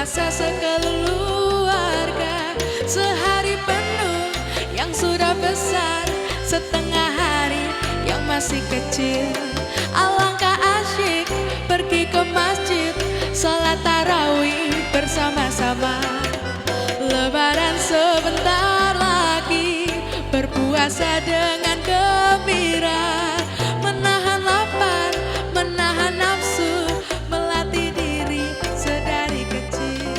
berpuasa sekeluarga, sehari penuh yang sudah besar, setengah hari yang masih kecil. Alangkah asyik pergi ke masjid, sholat tarawih bersama-sama. Lebaran sebentar lagi, berpuasa dengan gembira, menahan lapar, menahan nafsu, melatih diri sedari kecil.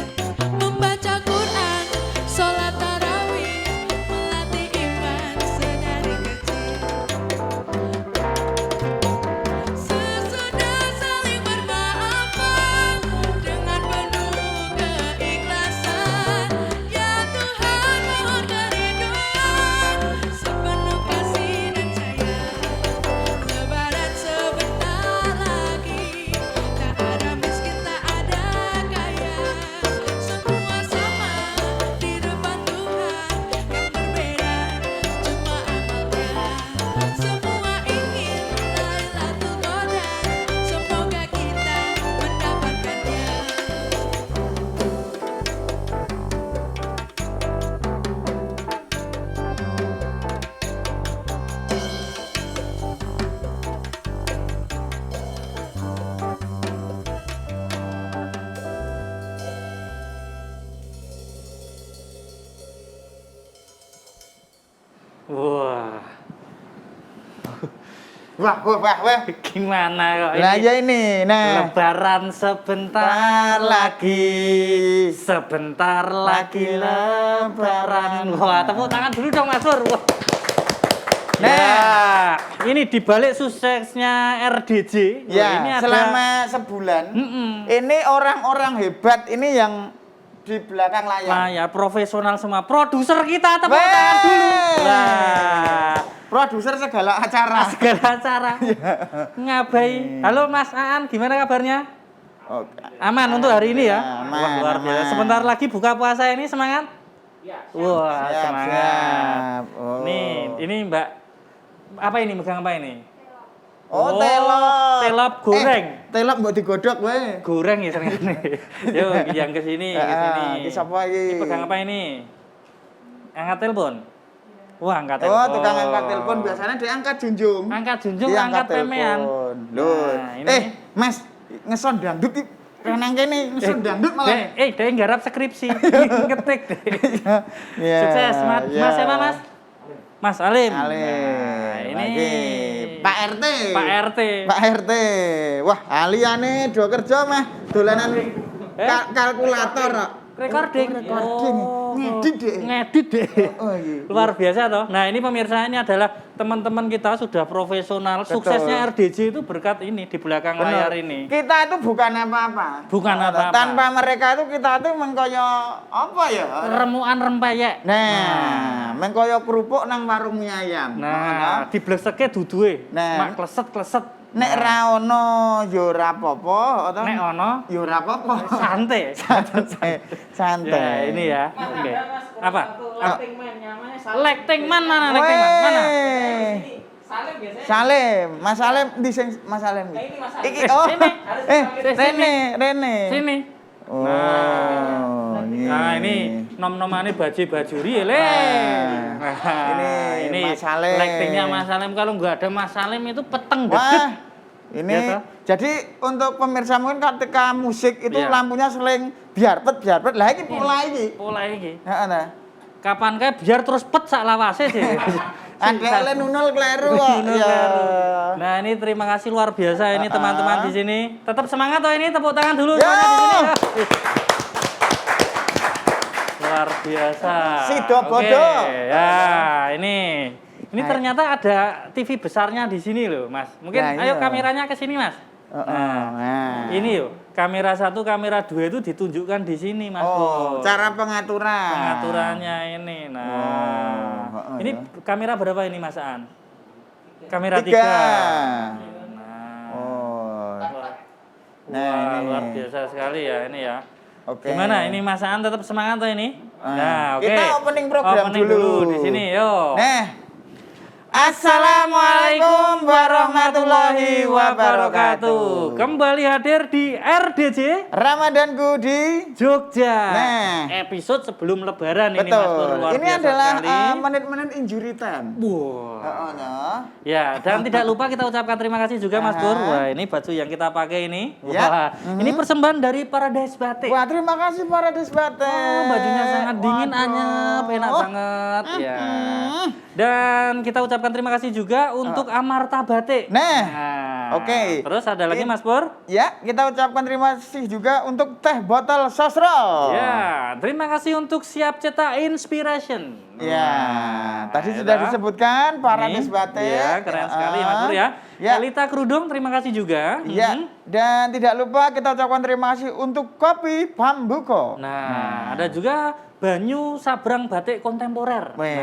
Membaca Quran, sholat tarawih, melatih iman sedari kecil. Sesudah saling bermaafan dengan penuh keikhlasan, ya Tuhan mohon kerinduan sepenuh kasih dan sayang. Lebaran sebentar lagi, tak ada miskin, tak ada kaya, semua sama di depan Tuhan. Yang berbeda cuma amalnya, semua ingin Lailatul Qadar, semoga kita mendapatkannya. Wah, Wah. gimana kok Nah ini? ya ini, nah. Lebaran sebentar lagi, sebentar lagi lebaran. Wah, tepuk tangan dulu dong Mas Pur. Wah. Nah. Ya, ini dibalik suksesnya RDJ. Wah, Ya, ini ada selama sebulan, ini orang-orang hebat ini yang di belakang layar. Nah, ya profesional semua. Produser kita tepuk Weh. tangan dulu. Nah, Produser segala acara. segala acara. Ngabai. Halo Mas Aan, gimana kabarnya? Oke. Aman untuk hari ini ya? Aman, Wah, luar biasa. aman. Sebentar lagi buka puasa ini, semangat? Wah, Siap, semangat. siap. Oh. Nih, ini Mbak, apa ini, megang apa ini? Oh, telop. Telop goreng. Telop mbok digodhog wae. Goreng ya senengane. Yuk, yang ke sini, ke sini. Iki sapa iki? Ini pegang apa ini? Angkat telepon. Wah, angkat Oh, telepon. tukang angkat telepon biasanya diangkat junjung. Angkat junjung, Dia angkat pemean. telepon. Loh. Nah, ini. Mas, ngeson dangdut iki. Nang kene ngeson dangdut malah. Dia nggarap skripsi. Ngetik deh. Ya, Sukses, Mas. ya. Mas siapa, Mas? Mas Alim. Alim. Nah, ini Lagi. Pak RT. Pak RT. Pak RT. Wah, aliane do kerja mah dolanan kalkulator kok. Recording. Recording. Ngedit deh. Ngedit deh. Oh, iya. Luar biasa toh. Nah, ini pemirsa, ini adalah teman-teman kita sudah profesional. Betul. Suksesnya RDJ itu berkat ini di belakang layar ini. Kita itu bukan apa-apa. Bukan apa-apa. Tanpa mereka itu kita itu mengkoyo apa ya? Remuan rempeyek. Nah, mengkoyo kerupuk nang warung mie ayam. Nah, dibleseke duduhe. Nah. Mak kleset-kleset. Nek ra ono ya ora apa-apa, atau Nek ono ya ora apa-apa. santai. Santai. Ya, ini ya. Oke. Apa? Lekting man mana? Weh. Lekting man mana? Salim, Mas Salim di sing Mas Salim. Iki oh. Sini. Rene. Sini. Oh. Nah, ini nom-nomane bajuri le. Ini Mas Salim. Lektingnya Mas Salim. Kalau nggak ada Mas Salim itu peteng Wah. gede. Ini Ya, toh? jadi untuk pemirsa mungkin ketika musik itu Iya. lampunya seling biarpet. Lah iki pola iki. Pola iki. Heeh nah. Kapan kae biar terus pet sak lawase sih. Ada oleh nunul kleru kok. Nunul Ya. kleru. Nah, ini terima kasih luar biasa ini teman-teman di sini. Tetap semangat toh ini, tepuk tangan dulu Yo. semuanya di sini. Luar biasa. Sido Oke, bodo. ya, ini ternyata ada TV besarnya di sini loh, Mas. Mungkin Nah, ayo iya. kameranya ke sini, Mas. Nah. Ini yuk, kamera 1, kamera 2 itu ditunjukkan di sini, Mas. Oh, Bro. cara pengaturan. Pengaturannya ini. Nah, Oh, ini ya. kamera berapa ini, Mas Aan? Kamera 3. 3. Nah, Oh. wah, Nah, ini. luar biasa sekali ya ini ya. Oke. Gimana ini Mas Aan tetap semangat tuh ini? Nah, oke. Kita opening program Opening dulu. di sini, yuk. Nah. Assalamualaikum warahmatullahi warahmatullahi wabarakatuh. Kembali hadir di RDJ Ramadanku di Jogja. Nah. Episode sebelum Lebaran ini betul. Mas Pur, luar Ini biasa adalah sekali. menit-menit injury time. Wah. Nah. Ya, dan tidak lupa kita ucapkan terima kasih juga Mas Pur. Wah, ini baju yang kita pakai ini. Ya. Wah, ini persembahan dari Paradise Batik. Wah, terima kasih para Desbate. Oh, bajunya sangat dingin, anyep, enak banget. Ya. Dan kita ucapkan terima kasih juga untuk Amarta Batik. Nah, oke. Terus ada lagi Mas Pur? Ya, kita ucapkan terima kasih juga untuk teh botol sosro. Ya, terima kasih untuk Siap Cetak Inspiration. Ya, tadi ya sudah toh. disebutkan para Ini, Desbate. Ya, keren sekali Mas Pur ya. Ya. Elita Kerudung, terima kasih juga. Ya, dan tidak lupa kita ucapkan terima kasih untuk kopi Pambuko. Nah, ada juga Banyu Sabrang Batik Kontemporer. Weh,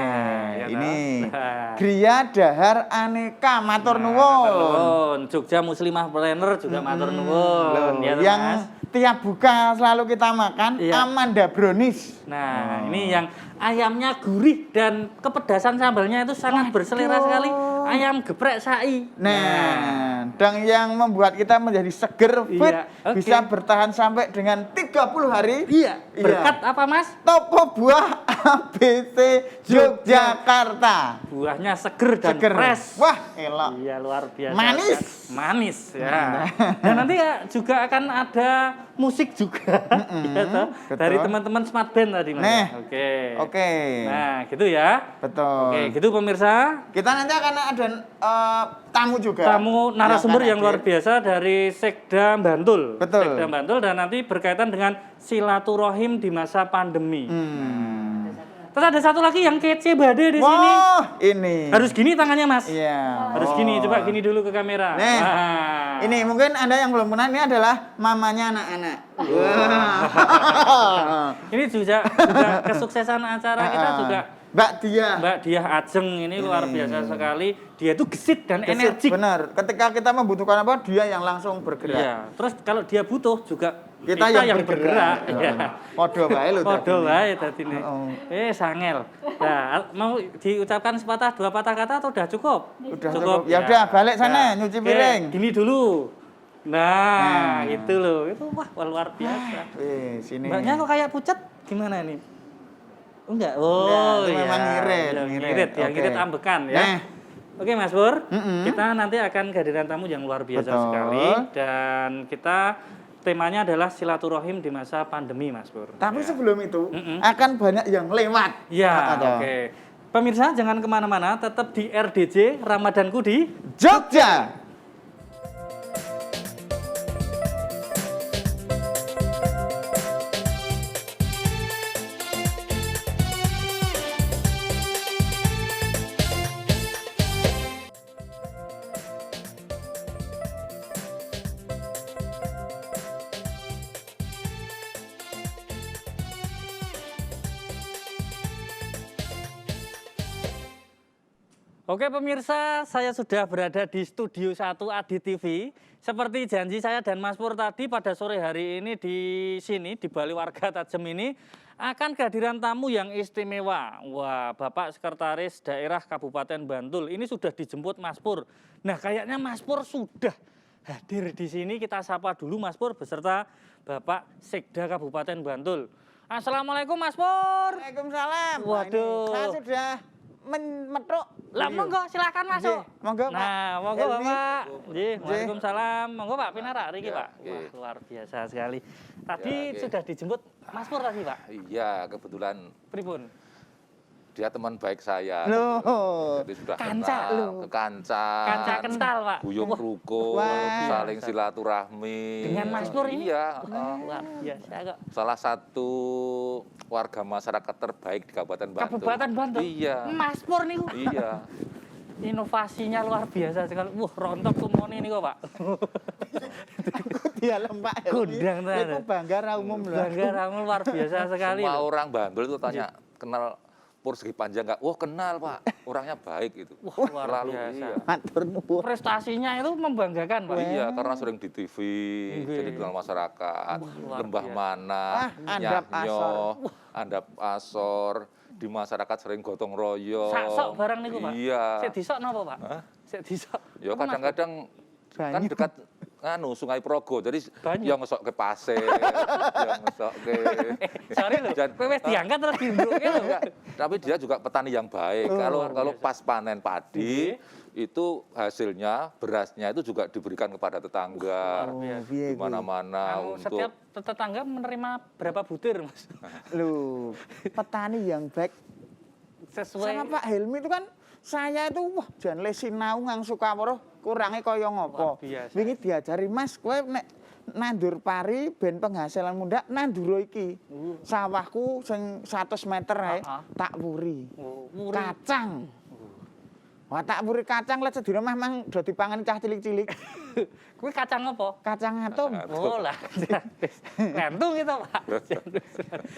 ya ini toh. Nah. Gria Dahar Aneka Matur Nuwun. Jogja Muslimah Planner juga matur nuwun. Ya, toh, Yang Mas. tiap buka selalu kita makan Iya. Amanda Brownies. Nah, ini yang ayamnya gurih dan kepedasan sambalnya itu sangat berselera sekali. Ayam geprek sai. Nah, dan yang membuat kita menjadi seger, fit, Iya, oke. bisa bertahan sampai dengan 30 hari. Iya, Iya. berkat apa Mas? Toko buah ABC Yogyakarta. Buahnya seger dan Seger. fresh. Wah, elok. Iya, luar biasa. Manis. Manis ya. Dan nanti ya juga akan ada musik juga. Ya, toh? betul. Dari teman-teman Smart Band tadi Mas. Nah, Oke. Oke. Nah, gitu ya. Betul. Oke, gitu pemirsa. Kita nanti akan ada tamu juga. Tamu narasumber yang luar hadir. biasa dari Sekda Bantul. Betul. Sekda Bantul dan nanti berkaitan dengan silaturahim di masa pandemi. Terus ada satu lagi yang kece bade di sini. Wah, ini. Harus gini tangannya Mas. Iya. Harus gini, coba gini dulu ke kamera. Nih, Wah. ini mungkin Anda yang belum kenal, ini adalah mamanya anak-anak. Ini juga kesuksesan acara kita juga Mbak Dia. Mbak Diah Ajeng ini luar biasa sekali. Dia itu gesit dan Gesit, energik. benar. Ketika kita membutuhkan apa, dia yang langsung bergerak. Iya. Terus kalau dia butuh juga Kita yang bergerak. Iya. Podo bae lho. Podo tadi. wae tadi nih. Oh. Sangel. Nah, mau diucapkan sepatah dua patah kata atau udah cukup? Udah cukup. Ya udah, balik sana, nyuci Oke, piring. Gini dulu. Nah, itu loh. Itu wah luar biasa. Sini. Mbaknya kok kayak pucat? Gimana nih? Enggak. Oh, Enggak, itu iya. memang ngirit, Ya, ngirit. ngirit, yang Oke. ngirit ambekan ya. Nah. Oke Mas Pur, kita nanti akan kehadiran tamu yang luar biasa Betul. sekali dan kita temanya adalah silaturahim di masa pandemi Mas Pur. Tapi Ya. sebelum itu akan banyak yang lewat. Ya, Ada. oke. Pemirsa jangan kemana-mana, tetap di RDJ Ramadanku di Jogja. Oke pemirsa, saya sudah berada di Studio 1 Adi TV. Seperti janji saya dan Mas Pur tadi pada sore hari ini di sini, di Bali Warga Tajem ini, akan kehadiran tamu yang istimewa. Wah, Bapak Sekretaris Daerah Kabupaten Bantul, ini sudah dijemput Mas Pur. Nah, kayaknya Mas Pur sudah hadir di sini. Kita sapa dulu Mas Pur beserta Bapak Sekda Kabupaten Bantul. Assalamualaikum Mas Pur. Waalaikumsalam. Waduh. Saya sudah metruk. Lah monggo silakan masuk. Nggih, monggo, Pak. Nah, monggo Helmi. Bapak. Nggih, Nggih. Waalaikumsalam. Monggo Pak Pinarak riki, Ya, Pak. nggih. Wah, luar biasa sekali. Tadi Ya, nggih. sudah dijemput Mas Pur tadi, Pak. Iya, kebetulan Pripun? dia teman baik saya. Loh. Jadi sudah Kanca kenal, lu. kekancan. Kanca kental, Pak. Guyung Wah, rukun, Wah. saling silaturahmi. Dengan Mas Pur ini? Iya. Luar biasa kok. Salah satu warga masyarakat terbaik di Kabupaten Bantul. Kabupaten Bantul. Iya. Mas Pur niku. Iya. Inovasinya luar biasa sekali. Wah, rontok tumone niku, Pak. Dia lembak. Gondang tenan. Itu bangga ra umum lho. Bangga ramu luar biasa sekali. Semua loh. orang Bantul itu tanya, kenal Pur Segi Panjang nggak? Wah kenal Pak, orangnya baik itu. Wah, luar Lalu biasa. iya. Matur nuwun. Prestasinya itu membanggakan, Pak. Iya, karena sering di TV, Nggih. jadi kenal masyarakat, luar Lembah biasa. Mana, Andap Nyahnyo, Andap Asor, di masyarakat sering gotong royong. Sak-sok barang niku, Pak. Iya. Sik disok napa, Pak? Hah? Sik disok. Ya Apa, Mas? kadang-kadang kan Banyu. dekat Sungai Progo, jadi Banyu. yang ngesok ke pasir, yang ngesok ke. Sorry lho, Dan- kowe wis diangkat terus diundukke lho. Enggak, tapi dia juga petani yang baik. Oh, Kalau luar kalau biasa. pas panen padi itu hasilnya berasnya itu juga diberikan kepada tetangga Oh, biasa. piye di kuwi? mana-mana Anu, untuk setiap tetangga menerima berapa butir, Mas? Loh, petani yang baik Sesuai sama Pak Helmi itu kan saya itu wah jan le sinau ngang Sukawara kurange kaya Luar ngopo. biasa. Wingi diajari Mas kowe nek nandur pari ben penghasilan muda nandur iki. Sawahku sing 100 meter ae Ah, ah. tak wuri. Oh, muri. Kacang. Wah tak wuri kacang let sedina mah mang do dipangan cah cilik-cilik. Kuwi kacang apa? Kacang atom. Oh lah, gantung itu Pak.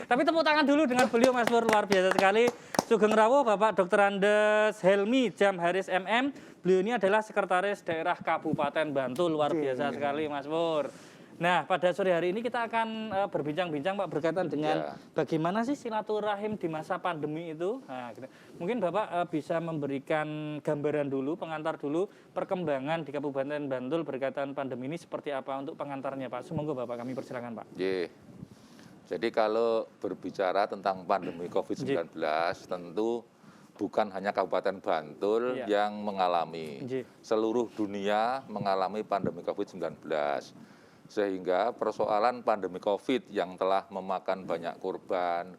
Tapi tepuk tangan dulu dengan beliau Mas Pur, luar biasa sekali. Sugeng Rawuh Bapak Dr. Andes Helmi Jamharis MM. Beliau ini adalah Sekretaris Daerah Kabupaten Bantul, luar biasa sekali Mas Pur. Nah, pada sore hari ini kita akan berbincang-bincang Pak berkaitan dengan Ya. bagaimana sih silaturahim di masa pandemi itu. Nah, mungkin Bapak bisa memberikan gambaran dulu, pengantar dulu perkembangan di Kabupaten Bantul berkaitan pandemi ini seperti apa untuk pengantarnya Pak. Semoga Bapak kami persilakan Pak. Ye. Jadi kalau berbicara tentang pandemi COVID-19 tentu bukan hanya Kabupaten Bantul Iya. yang mengalami. Nggih. Seluruh dunia mengalami pandemi COVID-19. Sehingga persoalan pandemi COVID yang telah memakan banyak korban,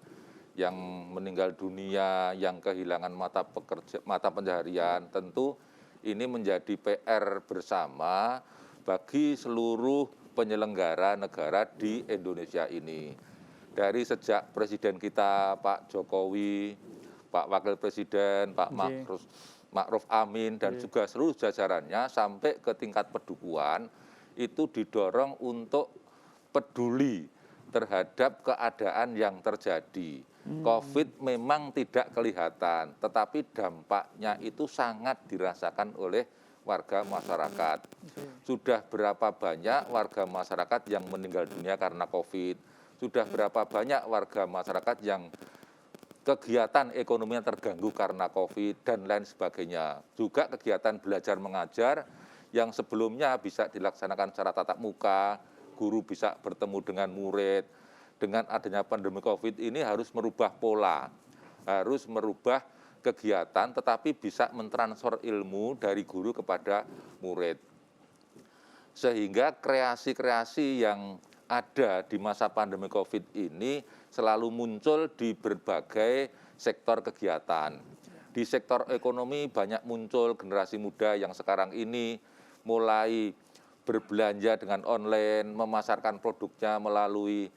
yang meninggal dunia, yang kehilangan mata pencaharian, tentu ini menjadi PR bersama bagi seluruh penyelenggara negara di Indonesia ini. Dari sejak Presiden kita Pak Jokowi, Pak Wakil Presiden, Pak Nggih. Ma'ruf Amin, dan juga seluruh jajarannya sampai ke tingkat pedukuhan, itu didorong untuk peduli terhadap keadaan yang terjadi. COVID memang tidak kelihatan, tetapi dampaknya itu sangat dirasakan oleh warga masyarakat. Sudah berapa banyak warga masyarakat yang meninggal dunia karena COVID? Sudah berapa banyak warga masyarakat yang kegiatan ekonominya terganggu karena COVID dan lain sebagainya. Juga kegiatan belajar mengajar yang sebelumnya bisa dilaksanakan secara tatap muka, guru bisa bertemu dengan murid. Dengan adanya pandemi COVID ini harus merubah pola, harus merubah kegiatan, tetapi bisa mentransfer ilmu dari guru kepada murid. Sehingga kreasi-kreasi yang ada di masa pandemi COVID ini selalu muncul di berbagai sektor kegiatan. Di sektor ekonomi banyak muncul generasi muda yang sekarang ini mulai berbelanja dengan online, memasarkan produknya melalui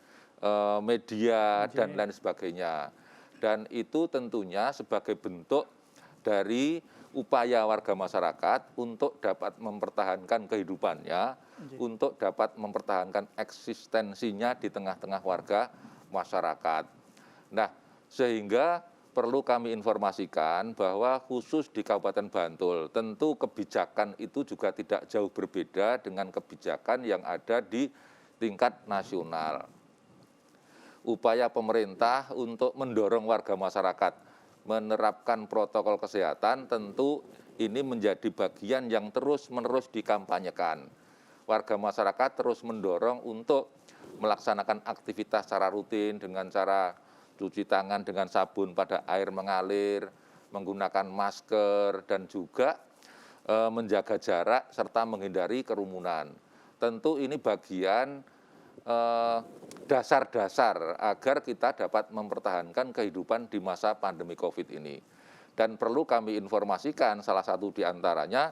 media dan lain sebagainya. Dan itu tentunya sebagai bentuk dari upaya warga masyarakat untuk dapat mempertahankan kehidupannya, untuk dapat mempertahankan eksistensinya di tengah-tengah warga masyarakat. Nah, sehingga perlu kami informasikan bahwa khusus di Kabupaten Bantul, tentu kebijakan itu juga tidak jauh berbeda dengan kebijakan yang ada di tingkat nasional. Upaya pemerintah untuk mendorong warga masyarakat menerapkan protokol kesehatan tentu ini menjadi bagian yang terus-menerus dikampanyekan. Warga masyarakat terus mendorong untuk melaksanakan aktivitas secara rutin dengan cara cuci tangan dengan sabun pada air mengalir, menggunakan masker, dan juga menjaga jarak serta menghindari kerumunan. Tentu ini bagian dasar-dasar agar kita dapat mempertahankan kehidupan di masa pandemi COVID ini. Dan perlu kami informasikan salah satu di antaranya,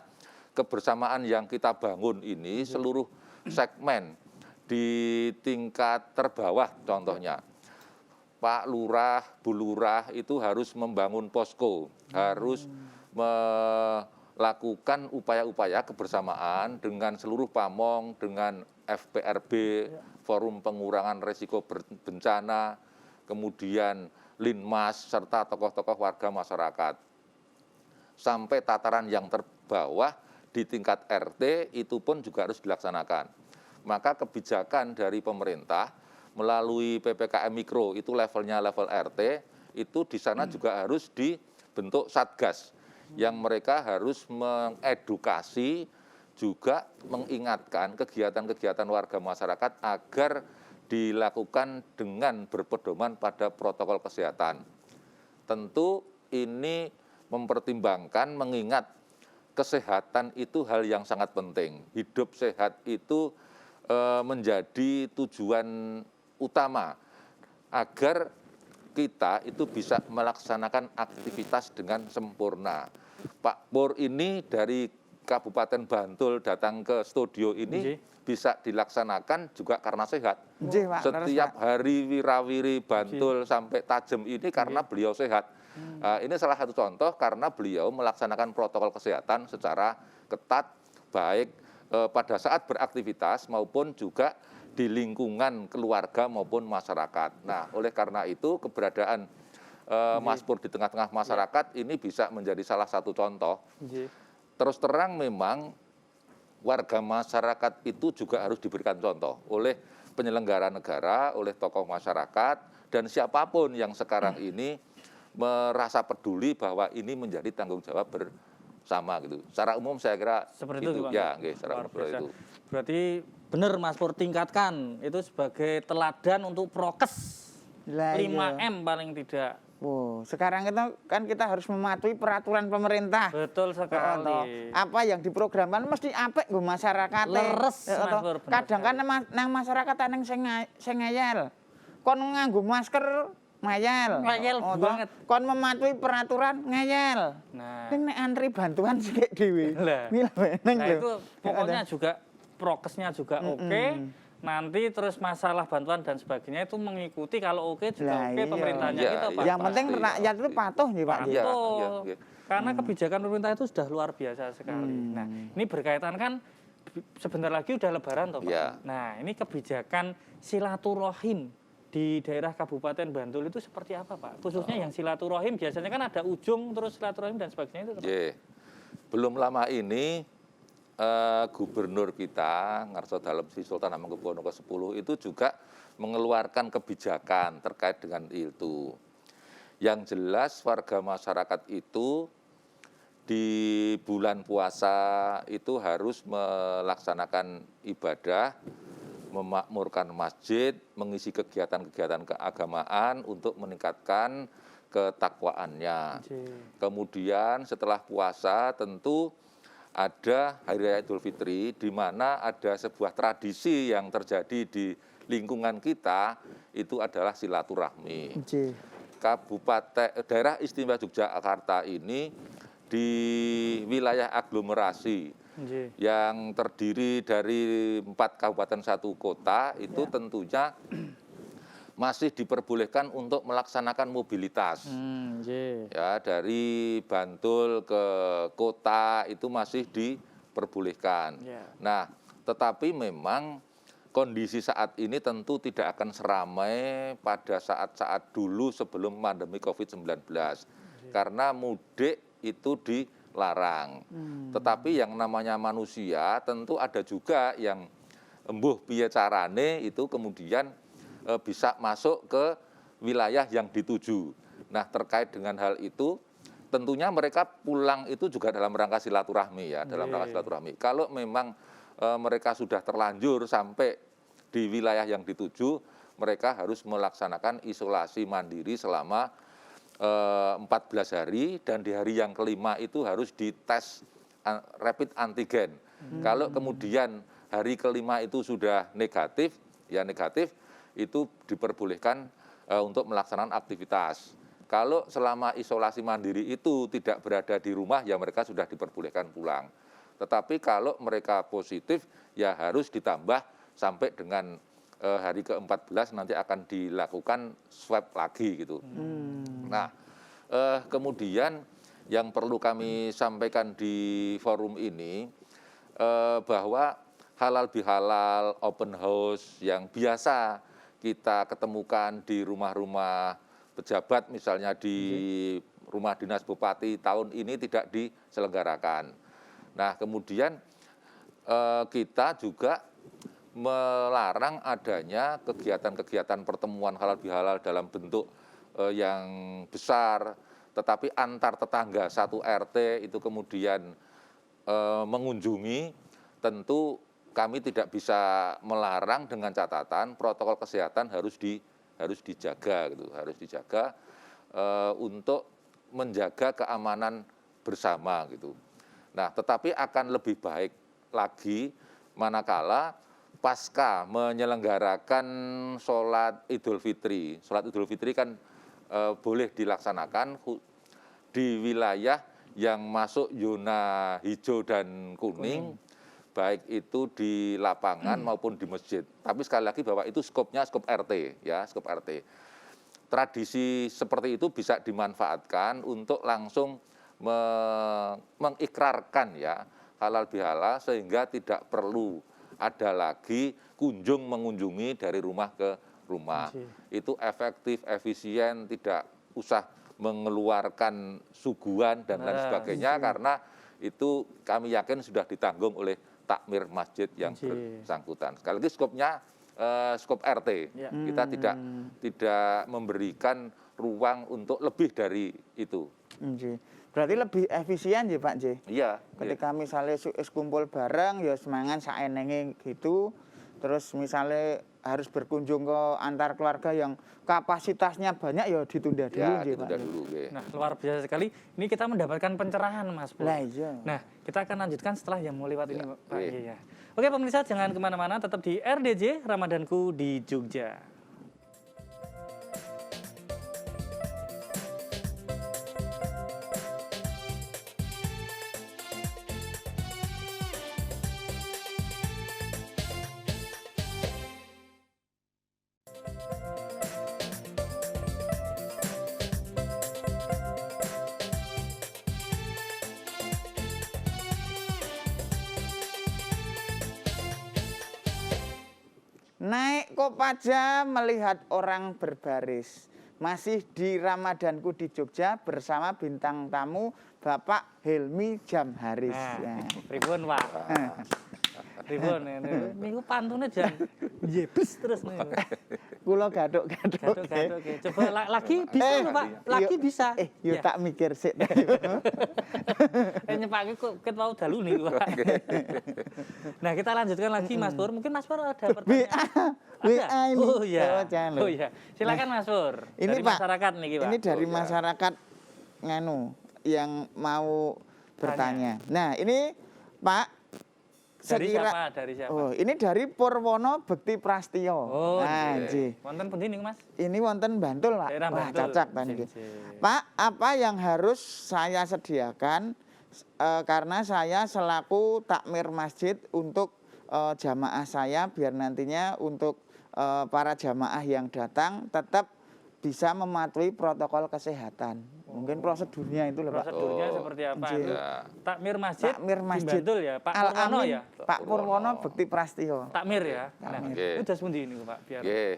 kebersamaan yang kita bangun ini seluruh segmen di tingkat terbawah contohnya. Pak Lurah, Bu Lurah itu harus membangun posko, harus melakukan upaya-upaya kebersamaan dengan seluruh pamong, dengan FPRB, Forum Pengurangan Risiko Bencana, kemudian Linmas, serta tokoh-tokoh warga masyarakat. Sampai tataran yang terbawah di tingkat RT itu pun juga harus dilaksanakan. Maka kebijakan dari pemerintah melalui PPKM Mikro itu levelnya level RT, itu di sana juga harus dibentuk satgas yang mereka harus mengedukasi, juga mengingatkan kegiatan-kegiatan warga masyarakat agar dilakukan dengan berpedoman pada protokol kesehatan. Tentu ini mempertimbangkan mengingat kesehatan itu hal yang sangat penting. Hidup sehat itu menjadi tujuan utama agar kita itu bisa melaksanakan aktivitas dengan sempurna. Pak Pur ini dari Kabupaten Bantul datang ke studio ini bisa dilaksanakan juga karena sehat. Pak, Setiap hari wirawiri Bantul sampai Tajem ini karena beliau sehat. Ini salah satu contoh karena beliau melaksanakan protokol kesehatan secara ketat, baik pada saat beraktivitas maupun juga di lingkungan keluarga maupun masyarakat. Nah, oleh karena itu keberadaan Mas Pur di tengah-tengah masyarakat ini bisa menjadi salah satu contoh. Terus terang memang warga masyarakat itu juga harus diberikan contoh oleh penyelenggara negara, oleh tokoh masyarakat, dan siapapun yang sekarang ini merasa peduli bahwa ini menjadi tanggung jawab bersama gitu. Secara umum saya kira Seperti itu, Bang. ya, secara Luar umum seperti biasa. itu. Berarti benar Mas Pur, tingkatkan itu sebagai teladan untuk prokes. Lah, iya. 5M paling tidak. Sekarang kita harus mematuhi peraturan pemerintah. Betul sekali. Apa yang diprogramkan mesti apik nggo masyarakat. Leres, Mas Pur, bener Kadang kan sekali. nang masyarakat ana sing ngeyel. Kon nganggo masker ngeyel. Ngeyel banget. Kon mematuhi peraturan ngeyel. Nah, Ning nek antri bantuan sik dhewe. Lah. Ning nah lho. itu pokoknya juga prokesnya juga oke. Nanti terus masalah bantuan dan sebagainya itu mengikuti, kalau oke juga Lah, oke iya. pemerintahnya Iya, kita, iya. Pak. Yang penting pasti. rakyat itu patuh nih, Pak. Iya, Patuh. iya. Karena kebijakan pemerintah itu sudah luar biasa sekali. Nah, ini berkaitan kan sebentar lagi udah lebaran toh, Pak. Iya. Nah, ini kebijakan silaturahim di daerah Kabupaten Bantul itu seperti apa, Pak? Khususnya yang silaturahim biasanya kan ada ujung terus silaturahim dan sebagainya itu. Pak. Belum lama ini gubernur kita Ngarso Dalem Sri Sultan Hamengkubuwono ke-10 itu juga mengeluarkan kebijakan terkait dengan itu. Yang jelas warga masyarakat itu di bulan puasa itu harus melaksanakan ibadah, memakmurkan masjid, mengisi kegiatan-kegiatan keagamaan untuk meningkatkan ketakwaannya. Kemudian setelah puasa tentu ada Hari Raya Idul Fitri, di mana ada sebuah tradisi yang terjadi di lingkungan kita, itu adalah silaturahmi. Daerah Istimewa Yogyakarta ini di wilayah aglomerasi yang terdiri dari 4 kabupaten 1 kota, itu tentunya masih diperbolehkan untuk melaksanakan mobilitas. Ya, dari Bantul ke kota itu masih diperbolehkan. Nah, tetapi memang kondisi saat ini tentu tidak akan seramai pada saat-saat dulu sebelum pandemi COVID-19. Karena mudik itu dilarang. Tetapi yang namanya manusia tentu ada juga yang embuh piye carane itu kemudian bisa masuk ke wilayah yang dituju. Nah, terkait dengan hal itu, tentunya mereka pulang itu juga dalam rangka silaturahmi ya, dalam rangka silaturahmi. Kalau memang mereka sudah terlanjur sampai di wilayah yang dituju, mereka harus melaksanakan isolasi mandiri selama 14 hari, dan di hari yang kelima itu harus dites rapid antigen. Kalau kemudian hari kelima itu sudah negatif, ya negatif, itu diperbolehkan untuk melaksanakan aktivitas. Kalau selama isolasi mandiri itu tidak berada di rumah, ya mereka sudah diperbolehkan pulang. Tetapi kalau mereka positif, ya harus ditambah sampai dengan hari ke-14 nanti akan dilakukan swab lagi gitu. Nah, kemudian yang perlu kami sampaikan di forum ini, bahwa halal bihalal, open house yang biasa kita ketemukan di rumah-rumah pejabat, misalnya di rumah dinas bupati, tahun ini tidak diselenggarakan. Nah, kemudian kita juga melarang adanya kegiatan-kegiatan pertemuan halal bihalal dalam bentuk yang besar, tetapi antar tetangga satu RT itu kemudian mengunjungi, tentu kami tidak bisa melarang dengan catatan protokol kesehatan harus dijaga gitu, harus dijaga untuk menjaga keamanan bersama gitu. Nah, tetapi akan lebih baik lagi manakala pasca menyelenggarakan sholat Idul Fitri. Sholat Idul Fitri kan boleh dilaksanakan di wilayah yang masuk zona hijau dan kuning, baik itu di lapangan maupun di masjid. Tapi sekali lagi bahwa itu skopnya skop RT, ya, skop RT. Tradisi seperti itu bisa dimanfaatkan untuk langsung mengikrarkan ya halal bihalal, sehingga tidak perlu ada lagi kunjung mengunjungi dari rumah ke rumah. Itu efektif, efisien, tidak usah mengeluarkan suguhan dan lain sebagainya, karena itu kami yakin sudah ditanggung oleh takmir masjid yang bersangkutan. Sekali lagi skopnya skop RT. Kita tidak memberikan ruang untuk lebih dari itu. Berarti lebih efisien ya Pak J. Iya. Ketika misalnya kumpul bareng ya semangat saenenge gitu. Terus misalnya harus berkunjung ke antar keluarga yang kapasitasnya banyak ya ditunda dulu Ya, J, ditunda Pak. dulu. Nah, luar biasa sekali. Ini kita mendapatkan pencerahan, Mas Pur. Lah iya. Nah, kita akan lanjutkan setelah yang mau lewat ini, Pak. iya. Iya. Oke, pemirsa, jangan kemana-mana, tetap di RDJ Ramadanku di Jogja. Naik Kopaja melihat orang berbaris. Masih di Ramadanku di Jogja bersama bintang tamu Bapak Helmi Jamharis. Nah, pripun, Pak? Pripun niku pantune jan yebes terus niku. Kula gaduk-gaduk. Gaduk-gaduk. Coba lagi bisa lho, Pak. Lagi bisa. Yo Ya. tak mikir sik. Nyepake kok ket wau dalu niku, Pak. Nah, kita lanjutkan lagi Mas Pur. Mungkin Mas Pur ada pertanyaan. WA ini. Oh iya. jangan. Oh iya. Silakan Mas Pur. Ini Dari Pak. masyarakat niki, Pak. Ini dari Oh, iya. masyarakat nganu yang mau bertanya. Nah, ini Pak Dari sekira- siapa? Dari siapa? Oh, ini dari Purwono Bekti Prastio. Oh, nah, nggih. nggih. Wonten pundi niku, Mas? Ini wonten Bantul, Pak. Daerah Wah, Bantul. cocok kan Sip, iki. sip. Pak, apa yang harus saya sediakan karena saya selaku takmir masjid untuk jamaah saya biar nantinya untuk para jamaah yang datang tetap bisa mematuhi protokol kesehatan. Mungkin prosedurnya itu loh, Pak. Prosedurnya seperti apa? Nggih. Itu? Ya. Takmir masjid. Takmir di masjid. Bantul ya, Pak Purwono Al-Amin, ya. Pak Purwono Bekti Prastio. Takmir ya. Nah, Takmir. Nggih. udah sepundi niku, Pak? Biar. Nggih.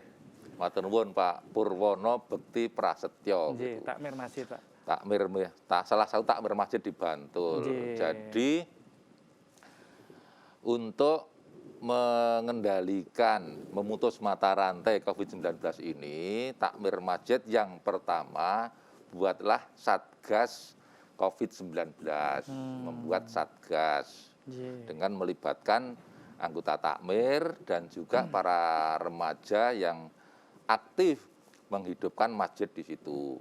Matur nuwun Pak Purwono Bekti Prasetyo. Nggih, gitu. takmir masjid, Pak. Salah satu takmir masjid di Bantul. Nggih. Jadi untuk mengendalikan, memutus mata rantai COVID-19 ini, takmir masjid yang pertama buatlah Satgas COVID-19, membuat Satgas Nggih. dengan melibatkan anggota takmir dan juga para remaja yang aktif menghidupkan masjid di situ.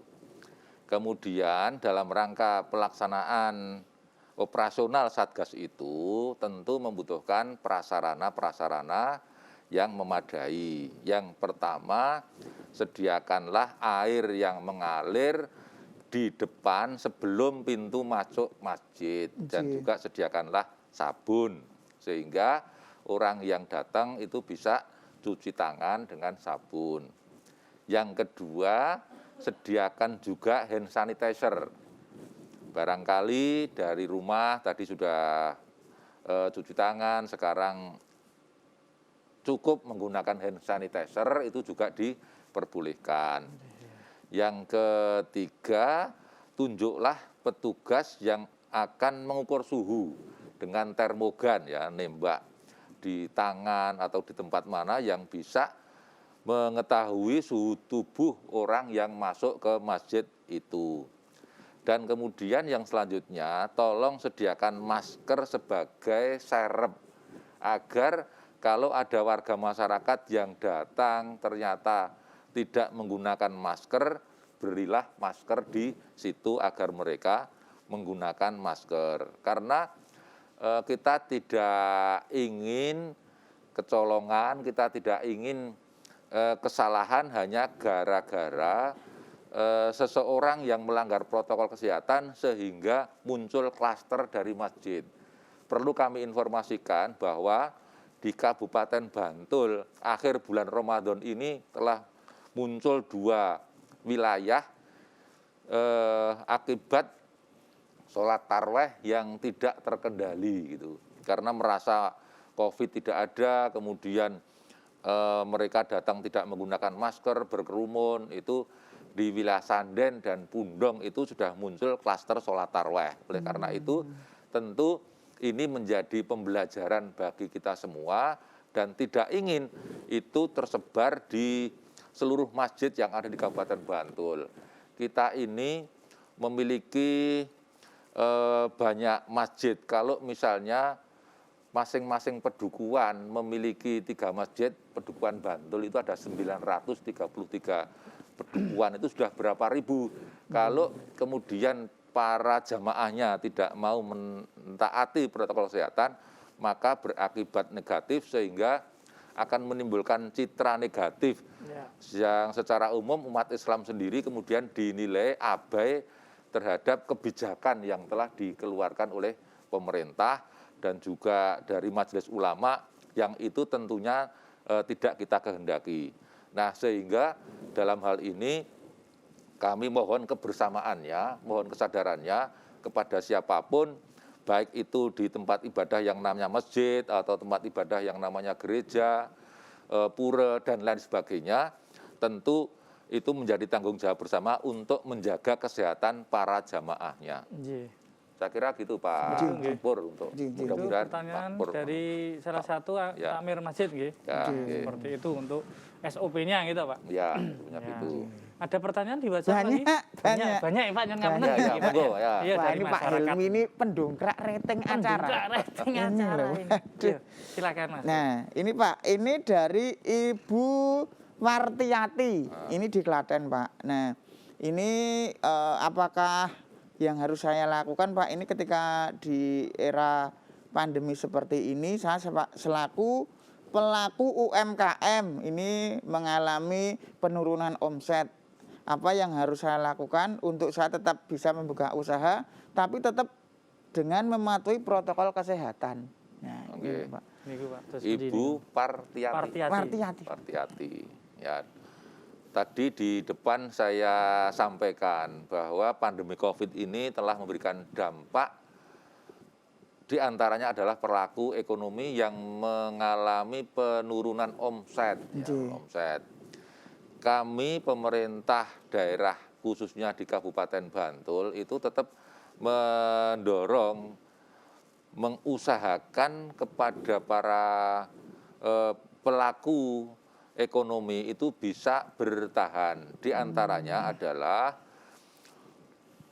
Kemudian dalam rangka pelaksanaan operasional Satgas itu tentu membutuhkan prasarana-prasarana yang memadai. Yang pertama, sediakanlah air yang mengalir di depan sebelum pintu masuk masjid dan juga sediakanlah sabun sehingga orang yang datang itu bisa cuci tangan dengan sabun. Yang kedua, sediakan juga hand sanitizer. Barangkali dari rumah tadi sudah cuci tangan, sekarang cukup menggunakan hand sanitizer itu juga diperbolehkan. Yang ketiga, tunjuklah petugas yang akan mengukur suhu dengan termogan ya, nembak di tangan atau di tempat mana yang bisa mengetahui suhu tubuh orang yang masuk ke masjid itu. Dan kemudian yang selanjutnya, tolong sediakan masker sebagai serep agar kalau ada warga masyarakat yang datang ternyata tidak menggunakan masker, berilah masker di situ agar mereka menggunakan masker. Karena kita tidak ingin kecolongan, kita tidak ingin kesalahan hanya gara-gara seseorang yang melanggar protokol kesehatan sehingga muncul klaster dari masjid. Perlu kami informasikan bahwa di Kabupaten Bantul akhir bulan Ramadan ini telah muncul 2 wilayah akibat sholat tarweh yang tidak terkendali gitu. Karena merasa COVID tidak ada, kemudian mereka datang tidak menggunakan masker, berkerumun, itu di wilayah Sanden dan Pundong itu sudah muncul klaster sholat tarweh. Oleh karena itu tentu ini menjadi pembelajaran bagi kita semua dan tidak ingin itu tersebar di seluruh masjid yang ada di Kabupaten Bantul. Kita ini memiliki banyak masjid. Kalau misalnya masing-masing pedukuhan memiliki 3 masjid, pedukuhan Bantul itu ada 933 pedukuhan, itu sudah berapa ribu. Kalau kemudian para jamaahnya tidak mau mentaati protokol kesehatan, maka berakibat negatif sehingga akan menimbulkan citra negatif yang secara umum umat Islam sendiri kemudian dinilai abai terhadap kebijakan yang telah dikeluarkan oleh pemerintah dan juga dari majelis ulama yang itu tentunya tidak kita kehendaki. Nah, sehingga dalam hal ini kami mohon kebersamaannya, mohon kesadarannya kepada siapapun, baik itu di tempat ibadah yang namanya masjid atau tempat ibadah yang namanya gereja, pura dan lain sebagainya, tentu itu menjadi tanggung jawab bersama untuk menjaga kesehatan para jamaahnya. Saya kira gitu Pak Pur, untuk mudah-mudahan pertanyaan Pak Pur. dari salah satu takmir masjid nggih. Seperti itu untuk SOP-nya gitu Pak. Ya, punya itu. Ada pertanyaan di WhatsApp lagi? Banyak. Banyak ya Pak, yang nggak benar Ya, ya, Pak. monggo, ya. Iya, Wah, dari ini Pak masyarakat. Helmi ini pendongkrak rating acara. Rating Ini acara loh, ini. aduh. Iya, silakan Mas. Nah, ini Pak, ini dari Ibu Martiati. Ini di Klaten, Pak. Nah, ini apakah yang harus saya lakukan, Pak? Ini ketika di era pandemi seperti ini, saya selaku pelaku UMKM ini mengalami penurunan omset. Apa yang harus saya lakukan untuk saya tetap bisa membuka usaha, tapi tetap dengan mematuhi protokol kesehatan. Nah, Oke. ini, Pak. Niku, Pak. Terus Ibu Partiati. Martiati. Ya, tadi di depan saya sampaikan bahwa pandemi COVID ini telah memberikan dampak, diantaranya adalah pelaku ekonomi yang mengalami penurunan omset. Omset. Kami pemerintah daerah khususnya di Kabupaten Bantul itu tetap mendorong, mengusahakan kepada para pelaku ekonomi itu bisa bertahan. Di antaranya adalah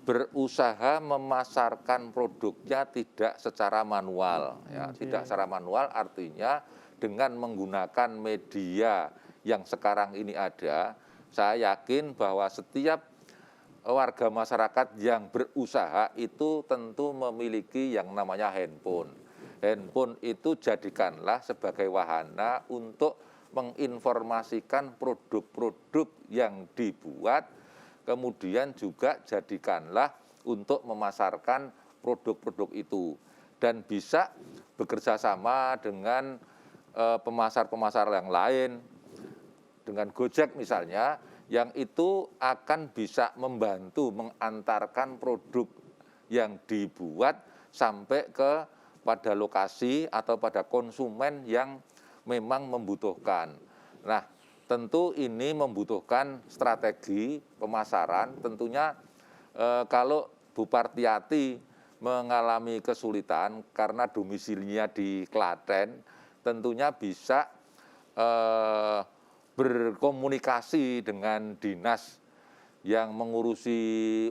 berusaha memasarkan produknya tidak secara manual. Ya, tidak secara manual artinya dengan menggunakan media yang sekarang ini ada, saya yakin bahwa setiap warga masyarakat yang berusaha itu tentu memiliki yang namanya handphone. Handphone itu jadikanlah sebagai wahana untuk menginformasikan produk-produk yang dibuat, kemudian juga jadikanlah untuk memasarkan produk-produk itu. Dan bisa bekerja sama dengan pemasar-pemasar yang lain, dengan Gojek misalnya, yang itu akan bisa membantu mengantarkan produk yang dibuat sampai ke pada lokasi atau pada konsumen yang memang membutuhkan. Nah, tentu ini membutuhkan strategi pemasaran. Tentunya kalau Bu Partiati mengalami kesulitan karena domisilinya di Klaten, tentunya bisa berkomunikasi dengan dinas yang mengurusi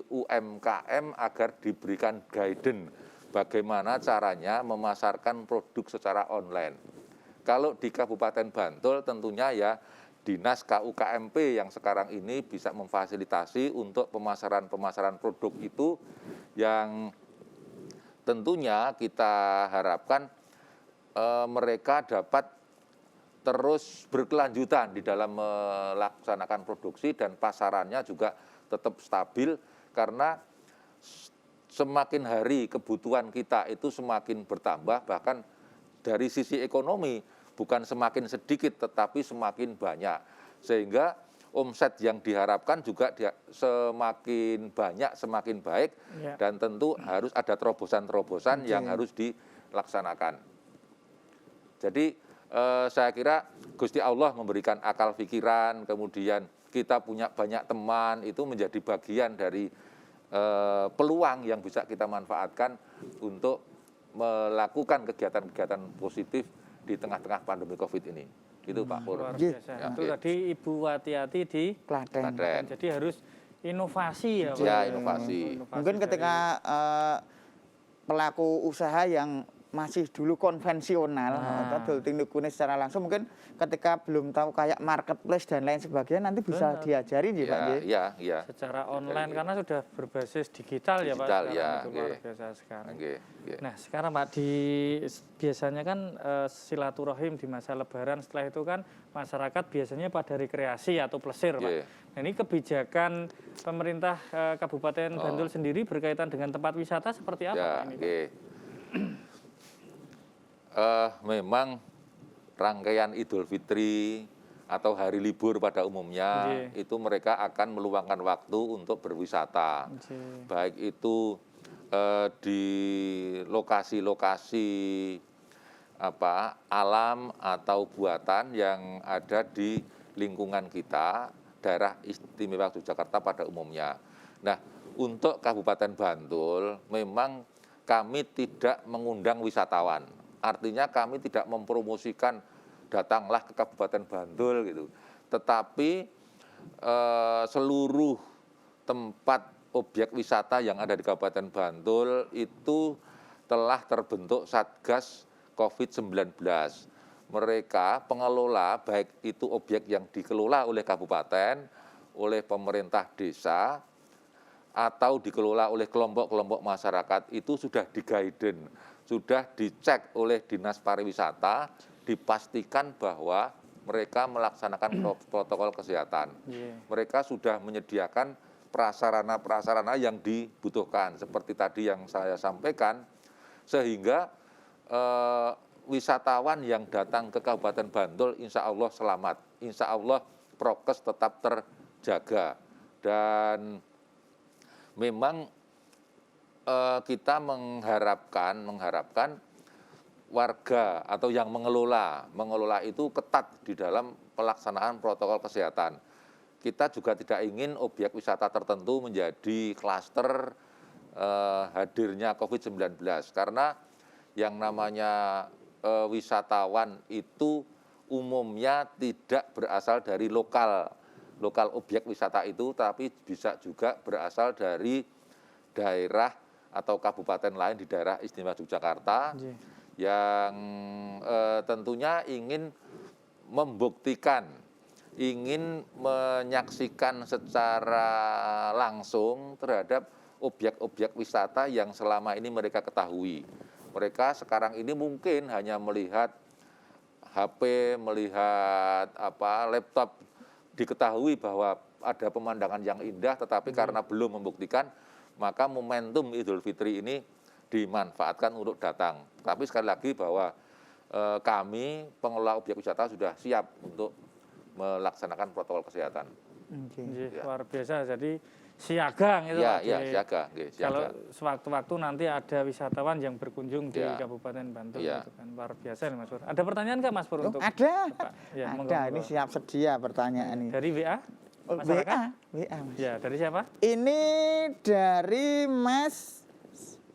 UMKM agar diberikan guidance bagaimana caranya memasarkan produk secara online. Kalau di Kabupaten Bantul tentunya ya Dinas KUKMP yang sekarang ini bisa memfasilitasi untuk pemasaran produk itu yang tentunya kita harapkan mereka dapat terus berkelanjutan di dalam melaksanakan produksi dan pasarannya juga tetap stabil karena semakin hari kebutuhan kita itu semakin bertambah, bahkan dari sisi ekonomi bukan semakin sedikit tetapi semakin banyak, sehingga omset yang diharapkan juga semakin banyak semakin baik dan tentu harus ada terobosan-terobosan yang harus dilaksanakan. Jadi saya kira Gusti Allah memberikan akal pikiran, kemudian kita punya banyak teman, itu menjadi bagian dari peluang yang bisa kita manfaatkan untuk melakukan kegiatan-kegiatan positif di tengah-tengah pandemi COVID ini. Itu Pak Pur. Luar biasa. Ya. Itu tadi Ibu Watiati di Klaten. Jadi harus inovasi ya Pak. Ya, inovasi. Mungkin ketika pelaku usaha yang masih dulu konvensional atau tindakannya secara langsung, mungkin ketika belum tahu kayak marketplace dan lain sebagainya nanti bisa diajari ya Pak. Iya. Secara online karena sudah berbasis digital ya Pak. Digital, Sekarang itu luar biasa sekarang. Nah sekarang Pak biasanya kan silaturahim di masa Lebaran, setelah itu kan masyarakat biasanya pada rekreasi atau plesir Pak. Nah ini kebijakan pemerintah Kabupaten Bantul sendiri berkaitan dengan tempat wisata seperti apa Pak ini? Memang rangkaian Idul Fitri atau hari libur pada umumnya itu mereka akan meluangkan waktu untuk berwisata, baik itu di lokasi-lokasi alam atau buatan yang ada di lingkungan kita, daerah istimewa Yogyakarta pada umumnya. Nah, untuk Kabupaten Bantul memang kami tidak mengundang wisatawan. Artinya kami tidak mempromosikan datanglah ke Kabupaten Bantul gitu. Tetapi seluruh tempat objek wisata yang ada di Kabupaten Bantul itu telah terbentuk Satgas COVID-19. Mereka pengelola baik itu objek yang dikelola oleh kabupaten, oleh pemerintah desa, atau dikelola oleh kelompok-kelompok masyarakat itu sudah di-guidance, sudah dicek oleh Dinas Pariwisata, dipastikan bahwa mereka melaksanakan protokol kesehatan. Mereka sudah menyediakan prasarana-prasarana yang dibutuhkan, seperti tadi yang saya sampaikan, sehingga wisatawan yang datang ke Kabupaten Bantul insya Allah selamat, insya Allah prokes tetap terjaga. Dan memang kita mengharapkan warga atau yang mengelola itu ketat di dalam pelaksanaan protokol kesehatan. Kita juga tidak ingin objek wisata tertentu menjadi klaster hadirnya COVID-19, karena yang namanya wisatawan itu umumnya tidak berasal dari lokal objek wisata itu, tapi bisa juga berasal dari daerah atau kabupaten lain di daerah istimewa Yogyakarta yang tentunya ingin membuktikan, ingin menyaksikan secara langsung terhadap objek-objek wisata yang selama ini mereka ketahui. Mereka sekarang ini mungkin hanya melihat HP, melihat laptop, diketahui bahwa ada pemandangan yang indah, tetapi karena belum membuktikan, maka momentum Idul Fitri ini dimanfaatkan untuk datang. Tapi sekali lagi bahwa kami pengelola objek wisata sudah siap untuk melaksanakan protokol kesehatan. Luar biasa, jadi siaga gitu Pak. Siaga. Kalau sewaktu-waktu nanti ada wisatawan yang berkunjung di Kabupaten Bantul, gitu kan. Luar biasa nih Mas Pur. Ada pertanyaan nggak Mas Pur untuk ada? Ya, ada, ini siap sedia pertanyaan ini. Dari WA? WA Mas. Ya, dari siapa? Ini dari Mas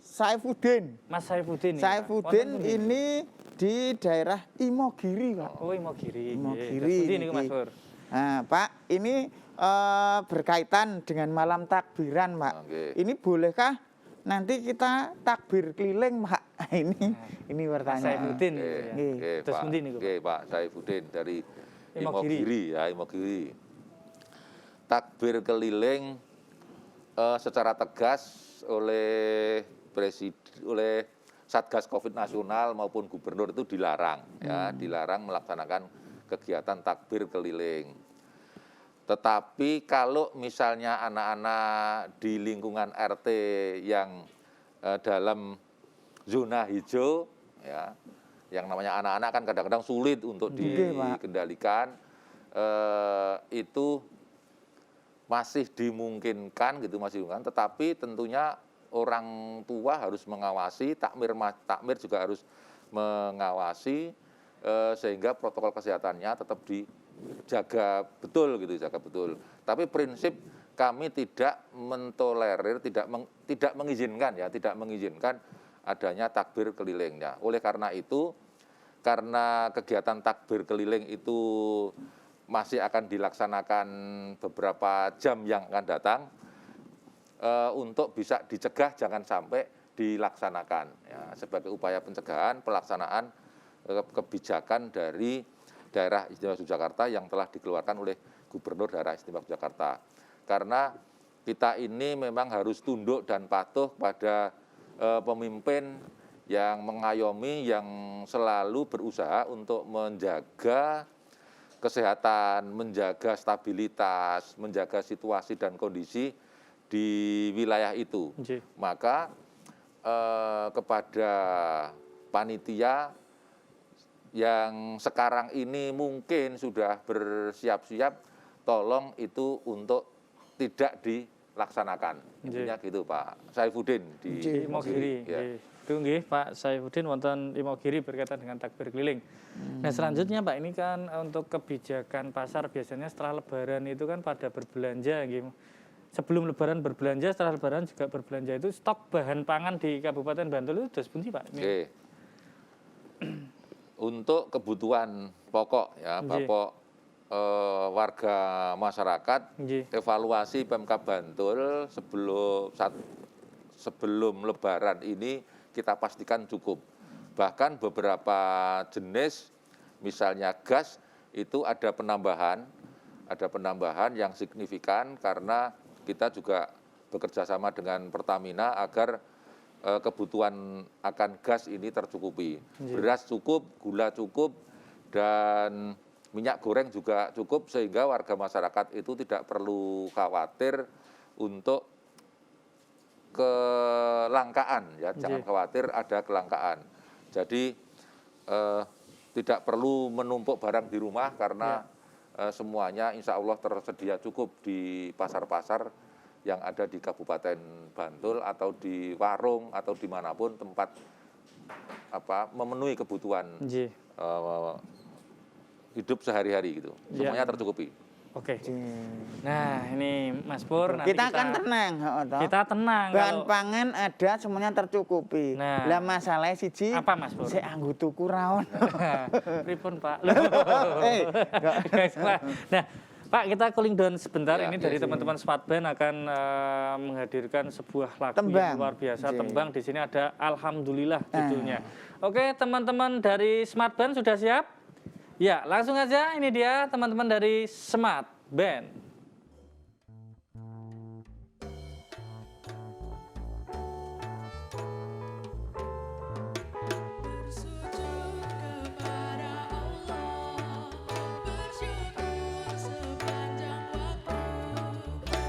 Saifuddin. Mas Saifuddin. Saifuddin ini di daerah Imogiri, Pak. Oh, Imogiri. Imogiri. Ini Mas Pur. Nah, Pak, ini berkaitan dengan malam takbiran, Pak. Oke. Ini bolehkah nanti kita takbir keliling, Pak? Ini Mas pertanyaan. Saifuddin Oke, gitu ya. Nggih. oke, Terus Pak. pundi niku, Oke, Pak Saifuddin dari Imogiri. Imogiri ya, Imogiri. Takbir keliling secara tegas oleh oleh Satgas Covid nasional maupun gubernur itu dilarang ya, dilarang melaksanakan kegiatan takbir keliling. Tetapi kalau misalnya anak-anak di lingkungan RT yang dalam zona hijau ya, yang namanya anak-anak kan kadang-kadang sulit untuk Nggih, Pak. dikendalikan, itu masih dimungkinkan gitu, masih dimungkinkan, tetapi tentunya orang tua harus mengawasi, takmir juga harus mengawasi, sehingga protokol kesehatannya tetap dijaga betul gitu, jaga betul. Tapi prinsip kami tidak mentolerir, tidak mengizinkan ya, tidak mengizinkan adanya takbir kelilingnya. Oleh karena itu, karena kegiatan takbir keliling itu masih akan dilaksanakan beberapa jam yang akan datang, untuk bisa dicegah jangan sampai dilaksanakan ya, sebagai upaya pencegahan pelaksanaan kebijakan dari daerah istimewa Yogyakarta yang telah dikeluarkan oleh Gubernur daerah istimewa Yogyakarta. Karena kita ini memang harus tunduk dan patuh pada pemimpin yang mengayomi, yang selalu berusaha untuk menjaga kesehatan, menjaga stabilitas, menjaga situasi dan kondisi di wilayah itu. Maka kepada panitia yang sekarang ini mungkin sudah bersiap-siap, tolong itu untuk tidak dilaksanakan. Intinya gitu, Pak Saifuddin di Imogiri. ya. Itu nggih Pak Saifuddin wonten Imogiri berkaitan dengan takbir keliling. Nah, selanjutnya Pak, ini kan untuk kebijakan pasar biasanya setelah lebaran itu kan pada berbelanja gitu. Sebelum lebaran berbelanja, setelah lebaran juga berbelanja, itu stok bahan pangan di Kabupaten Bantul itu sudah sepundi, Pak? Oke. Untuk kebutuhan pokok ya, pokok warga masyarakat, evaluasi Pemkab Bantul sebelum lebaran ini kita pastikan cukup. Bahkan beberapa jenis, misalnya gas, itu ada penambahan yang signifikan karena kita juga bekerja sama dengan Pertamina agar kebutuhan akan gas ini tercukupi. Beras cukup, gula cukup, dan minyak goreng juga cukup, sehingga warga masyarakat itu tidak perlu khawatir untuk kelangkaan ya, jangan khawatir ada kelangkaan. Jadi tidak perlu menumpuk barang di rumah karena semuanya insya Allah tersedia cukup di pasar-pasar yang ada di Kabupaten Bantul atau di warung atau dimanapun tempat memenuhi kebutuhan hidup sehari-hari gitu. Semuanya tercukupi. Oke. Nah, ini Mas Pur, nanti kita kan tenang, kita tenang. Bahan pangan ada, semuanya tercukupi. Nah, lah masalahnya siji, apa Mas Pur? saya anggo tuku raon. Pripun Pak? Enggak. Nah, Pak, kita cooling down sebentar. Ya, Ini dari teman-teman Smart Band akan menghadirkan sebuah lagu Tembang. yang luar biasa. Tembang, di sini ada Alhamdulillah judulnya. Oke, teman-teman dari Smart Band sudah siap? Ya, langsung aja. Ini dia teman-teman dari Smart Band. Bersujud kepada Allah, bersyukur sepanjang waktu,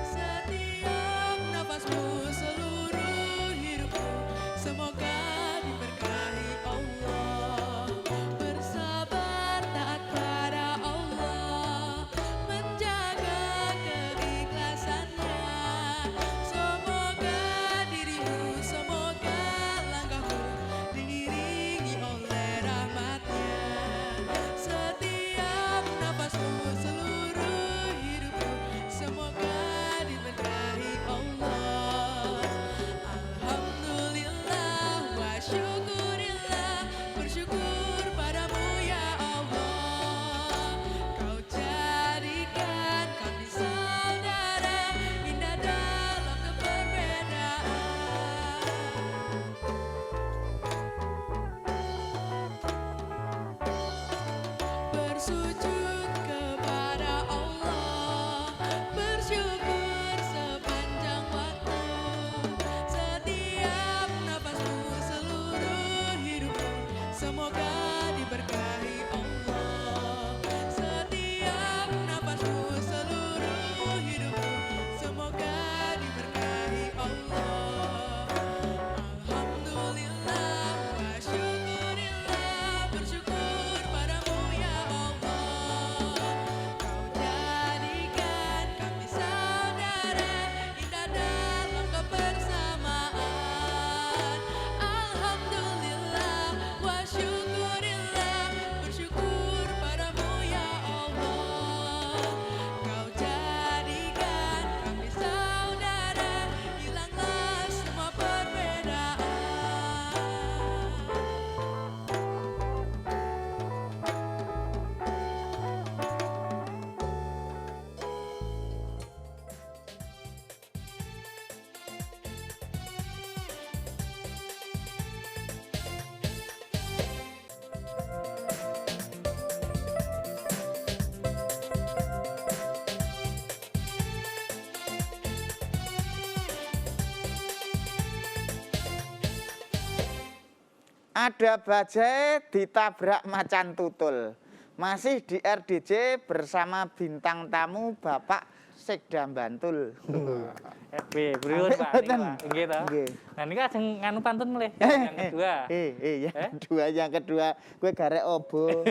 setiap nafasmu, seluruh hidupmu, semoga diberkahi Allah. Bersabar taat pada Allah, menjaga semoga diberkahi Allah. Setiap nafasmu, seluruh hidupmu, semoga diberkahi Allah. Alhamdulillah wa syukurillah, bersyukur padamu ya Allah. Kau jadikan kami saudara, indah dalam kebersamaan. Alhamdulillah wa syukurillah, bersyukur padamu ya Allah. Kau jadikan kami saudara, hilanglah semua perbedaan. Ada bajai ditabrak macan tutul. Masih di RDJ bersama bintang tamu Bapak Sekda Bantul. FB, pripun Pak? Mboten. Nggih to. Nggih. Nah niki ajeng nganu pantun mulih yang kedua. Yang kedua, gue garek obo.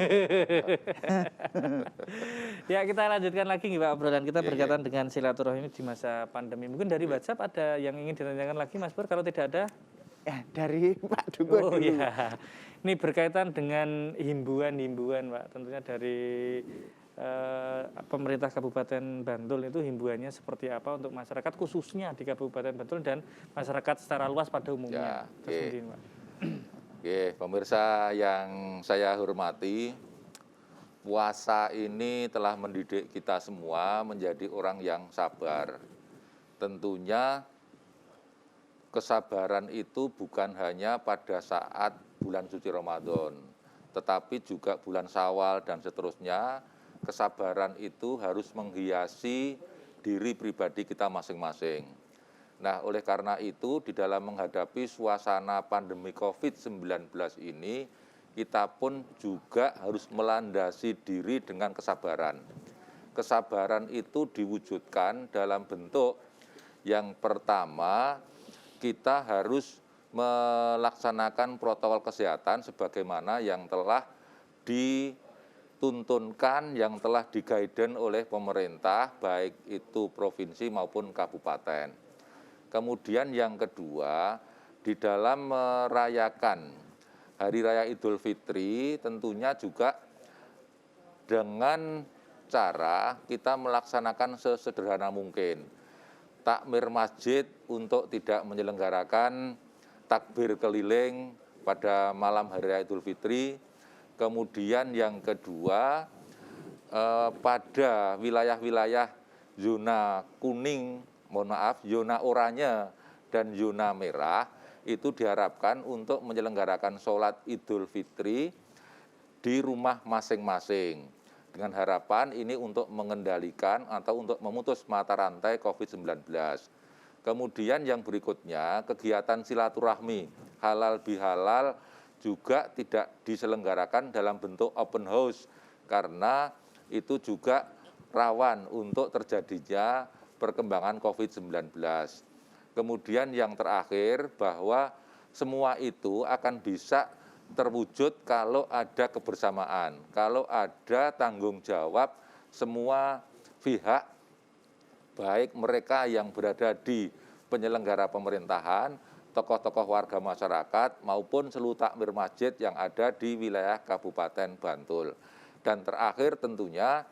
Ya kita lanjutkan lagi nih Pak obrolan kita berkaitan dengan silaturahmi di masa pandemi. Mungkin dari WhatsApp ada yang ingin ditanyakan lagi Mas Pur, kalau tidak ada? Ya, dari Pak Dukuh Oh dulu. iya, ini berkaitan dengan himbauan-himbauan Pak, tentunya dari pemerintah Kabupaten Bantul itu himbauannya seperti apa untuk masyarakat khususnya di Kabupaten Bantul dan masyarakat secara luas pada umumnya. Ya, Terus kemudian, Pak. Oke, pemirsa yang saya hormati, puasa ini telah mendidik kita semua menjadi orang yang sabar. Tentunya kesabaran itu bukan hanya pada saat bulan suci Ramadan, tetapi juga bulan Syawal dan seterusnya. Kesabaran itu harus menghiasi diri pribadi kita masing-masing. Nah, oleh karena itu, di dalam menghadapi suasana pandemi COVID-19 ini, kita pun juga harus melandasi diri dengan kesabaran. Kesabaran itu diwujudkan dalam bentuk yang pertama, kita harus melaksanakan protokol kesehatan sebagaimana yang telah dituntunkan, yang telah di-guidance oleh pemerintah, baik itu provinsi maupun kabupaten. Kemudian yang kedua, di dalam merayakan Hari Raya Idul Fitri, tentunya juga dengan cara kita melaksanakan sesederhana mungkin. Takmir masjid untuk tidak menyelenggarakan takbir keliling pada malam Hari Raya Idul Fitri. Kemudian yang kedua, pada wilayah-wilayah zona kuning, zona oranye dan zona merah, itu diharapkan untuk menyelenggarakan sholat Idul Fitri di rumah masing-masing. Dengan harapan ini untuk mengendalikan atau untuk memutus mata rantai COVID-19. Kemudian yang berikutnya, kegiatan silaturahmi halal bihalal juga tidak diselenggarakan dalam bentuk open house, karena itu juga rawan untuk terjadinya perkembangan COVID-19. Kemudian yang terakhir, bahwa semua itu akan bisa terwujud kalau ada kebersamaan, kalau ada tanggung jawab semua pihak, baik mereka yang berada di penyelenggara pemerintahan, tokoh-tokoh warga masyarakat, maupun seluruh takmir masjid yang ada di wilayah Kabupaten Bantul. Dan terakhir tentunya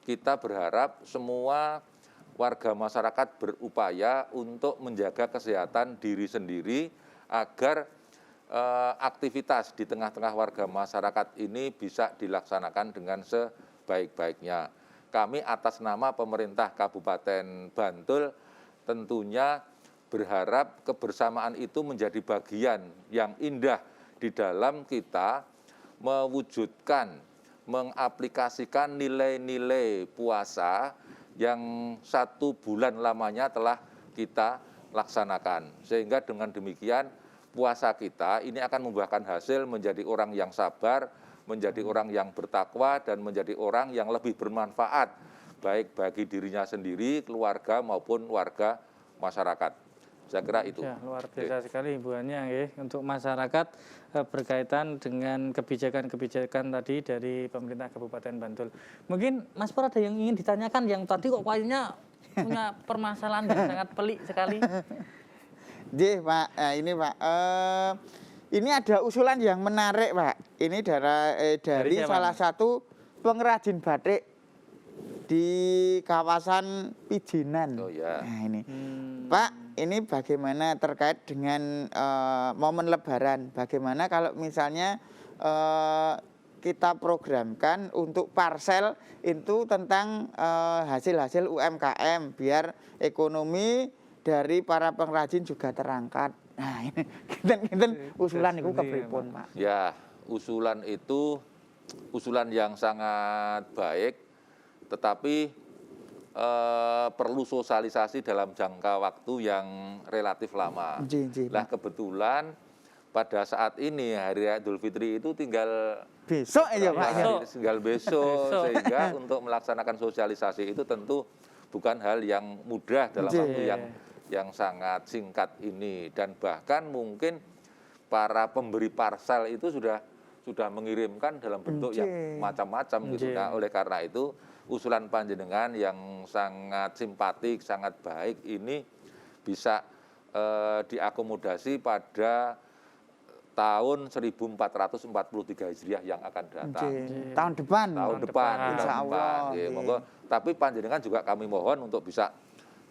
kita berharap semua warga masyarakat berupaya untuk menjaga kesehatan diri sendiri agar aktivitas di tengah-tengah warga masyarakat ini bisa dilaksanakan dengan sebaik-baiknya. Kami atas nama pemerintah Kabupaten Bantul tentunya berharap kebersamaan itu menjadi bagian yang indah di dalam kita mewujudkan, mengaplikasikan nilai-nilai puasa yang 1 bulan lamanya telah kita laksanakan. Sehingga dengan demikian puasa kita ini akan membuahkan hasil menjadi orang yang sabar, menjadi orang yang bertakwa, dan menjadi orang yang lebih bermanfaat, baik bagi dirinya sendiri, keluarga, maupun warga masyarakat. Saya kira itu. Ya, luar biasa sekali himbauannya ya, untuk masyarakat berkaitan dengan kebijakan-kebijakan tadi dari pemerintah Kabupaten Bantul. Mungkin Mas Pur ada yang ingin ditanyakan yang tadi kok kayaknya punya permasalahan yang sangat pelik sekali. Pak, ini Pak, ini ada usulan yang menarik Pak. Ini dari siapa? salah satu pengrajin batik di kawasan Pijinan. Oh ya. Nah ini, Pak, ini bagaimana terkait dengan momen Lebaran? Bagaimana kalau misalnya kita programkan untuk parcel itu tentang hasil-hasil UMKM biar ekonomi dari para pengrajin juga terangkat. Nah, ini kinten usulan itu kepripun, Pak? Ya, usulan itu usulan yang sangat baik, tetapi perlu sosialisasi dalam jangka waktu yang relatif lama. Lah kebetulan pada saat ini hari Raya Idul Fitri itu tinggal besok aja Pak. Tinggal besok. Sehingga untuk melaksanakan sosialisasi itu tentu bukan hal yang mudah dalam waktu yang sangat singkat ini, dan bahkan mungkin para pemberi parsel itu sudah mengirimkan dalam bentuk yang macam-macam gitu. Nah, oleh karena itu usulan panjenengan yang sangat simpatik, sangat baik ini bisa diakomodasi pada tahun 1443 Hijriah yang akan datang. Tahun depan. Insya Allah. Monggo. Tapi panjenengan juga kami mohon untuk bisa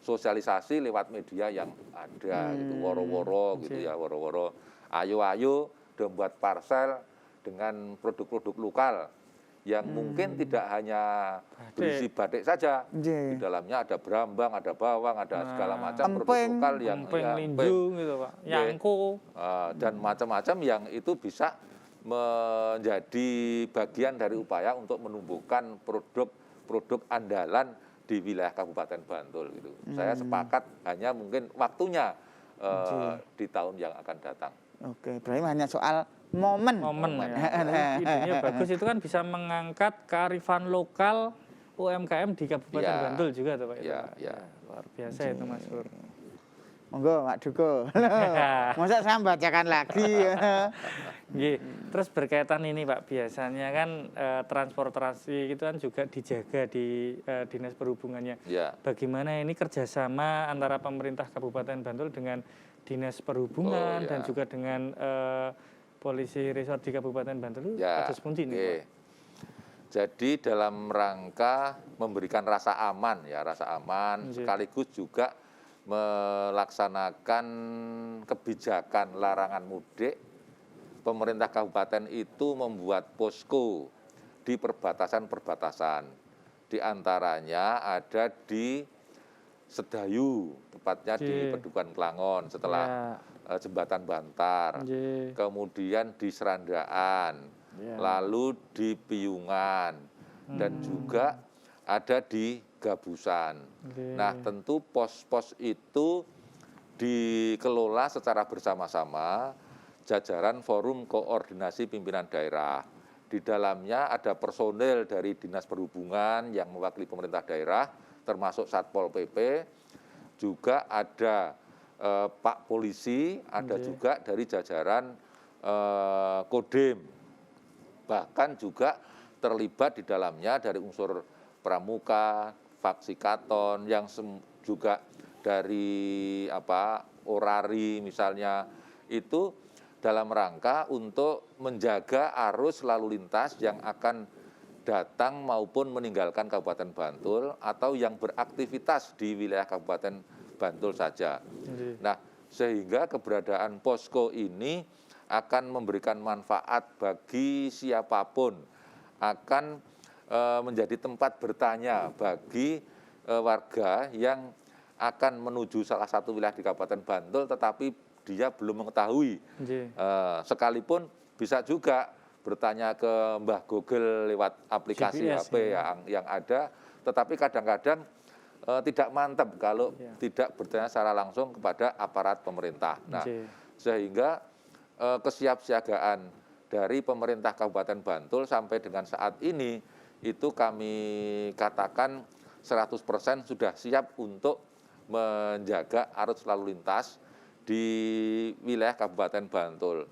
sosialisasi lewat media yang ada gitu, woro-woro gitu ya, woro-woro. Ayo buat parcel dengan produk-produk lokal yang mungkin tidak hanya berisi batik saja. Di dalamnya ada berambang, ada bawang, ada segala macam produk lokal yang linjung gitu Pak, yangko dan macam-macam yang itu bisa menjadi bagian dari upaya untuk menumbuhkan produk andalan di wilayah Kabupaten Bantul gitu. Saya sepakat, hanya mungkin waktunya di tahun yang akan datang. Oke, berarti hanya soal momen. Ya. Idenya bagus, itu kan bisa mengangkat kearifan lokal UMKM di Kabupaten Bantul juga tuh Pak. Ya. Luar biasa itu Mas Pur. Monggo Pak Duko. Masa saya bacakan lagi. Terus berkaitan ini Pak, biasanya kan transportasi itu kan juga dijaga di Dinas Perhubungannya. Bagaimana ini kerjasama antara pemerintah Kabupaten Bantul dengan Dinas Perhubungan dan juga dengan Polisi Resort di Kabupaten Bantul? Atas pundi ini Pak. Jadi dalam rangka memberikan rasa aman sekaligus juga melaksanakan kebijakan larangan mudik, pemerintah kabupaten itu membuat posko di perbatasan-perbatasan. Di antaranya ada di Sedayu, tepatnya di Pedukuhan Klangon setelah Jembatan Bantar, kemudian di Serandaan, lalu di Piyungan, dan juga ada di Gabusan. Nah, tentu pos-pos itu dikelola secara bersama-sama jajaran Forum Koordinasi Pimpinan Daerah. Di dalamnya ada personel dari Dinas Perhubungan yang mewakili pemerintah daerah, termasuk Satpol PP, juga ada Pak Polisi, ada juga dari jajaran Kodim. Bahkan juga terlibat di dalamnya dari unsur pramuka, faksikaton, yang juga dari orari misalnya, itu dalam rangka untuk menjaga arus lalu lintas yang akan datang maupun meninggalkan Kabupaten Bantul atau yang beraktivitas di wilayah Kabupaten Bantul saja. Nah, sehingga keberadaan posko ini akan memberikan manfaat bagi siapapun, akan menjadi tempat bertanya bagi warga yang akan menuju salah satu wilayah di Kabupaten Bantul tetapi dia belum mengetahui. Sekalipun bisa juga bertanya ke Mbah Google lewat aplikasi GPS, HP yang ada, tetapi kadang-kadang tidak mantap kalau tidak bertanya secara langsung kepada aparat pemerintah. Nah, sehingga kesiapsiagaan dari pemerintah Kabupaten Bantul sampai dengan saat ini itu kami katakan 100% sudah siap untuk menjaga arus lalu lintas di wilayah Kabupaten Bantul.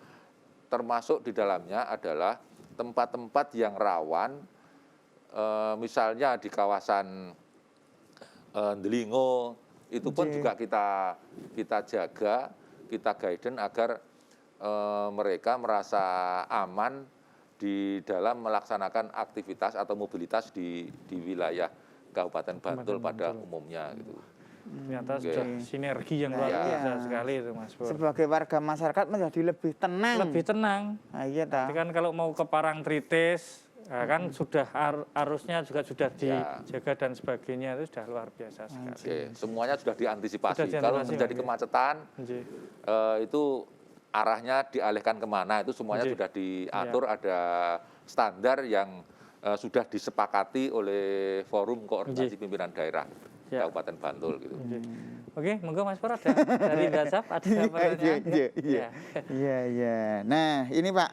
Termasuk di dalamnya adalah tempat-tempat yang rawan, misalnya di kawasan Delingo, itu pun juga kita jaga, kita guidance agar mereka merasa aman di dalam melaksanakan aktivitas atau mobilitas di wilayah Kabupaten Bantul pada umumnya gitu. Ternyata sudah sinergi yang luar Iya. biasa sekali itu Mas Pur. Sebagai warga masyarakat menjadi lebih tenang. Lebih tenang. Nah, iya ta. Nanti kan kalau mau ke Parangtritis, kan sudah arusnya juga sudah dijaga dan sebagainya, itu sudah luar biasa sekali. Oke, semuanya sudah diantisipasi. Sudah Kalau diantisipasi, terjadi Mas. kemacetan, Nggih. itu arahnya dialihkan kemana, itu semuanya Nggih. sudah diatur, ada standar yang sudah disepakati oleh Forum Koordinasi Pimpinan Daerah Ya. Kabupaten Bantul gitu. Oke, monggo Mas Pur, ada dari WhatsApp ada pertanyaan? Iya. Iya. Nah, ini Pak,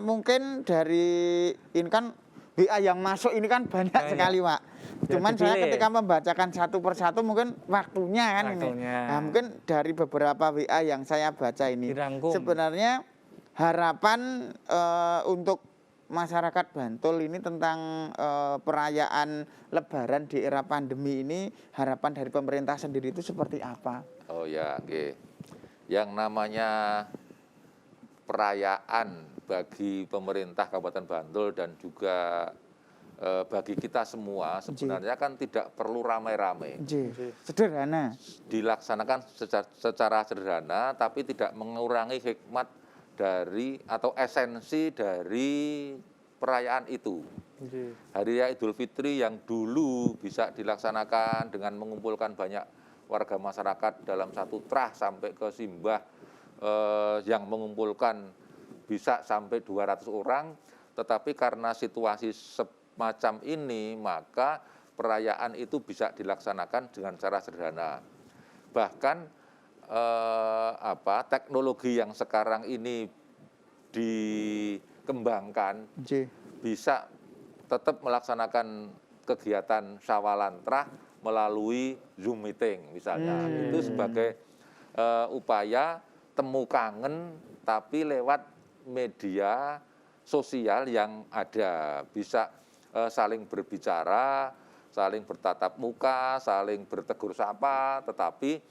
mungkin dari ini kan WA yang masuk ini kan banyak sekali, Pak. Ya, Cuman saya dipilih. ketika membacakan satu persatu mungkin waktunya kan ini. Waktunya. Nah, mungkin dari beberapa WA yang saya baca ini, Dirangkum. sebenarnya harapan untuk masyarakat Bantul ini tentang perayaan Lebaran di era pandemi ini, harapan dari pemerintah sendiri itu seperti apa? Oh ya, oke. Yang namanya perayaan bagi pemerintah Kabupaten Bantul dan juga bagi kita semua sebenarnya kan tidak perlu ramai-ramai. Sederhana. Dilaksanakan secara sederhana tapi tidak mengurangi hikmat dari atau esensi dari perayaan itu. Hari Raya Idul Fitri yang dulu bisa dilaksanakan dengan mengumpulkan banyak warga masyarakat dalam satu trah sampai ke simbah yang mengumpulkan bisa sampai 200 orang, tetapi karena situasi semacam ini maka perayaan itu bisa dilaksanakan dengan cara sederhana. Bahkan teknologi yang sekarang ini dikembangkan bisa tetap melaksanakan kegiatan syawalan trah melalui Zoom meeting misalnya. Itu sebagai upaya temu kangen tapi lewat media sosial yang ada, bisa saling berbicara, saling bertatap muka, saling bertegur sapa, tetapi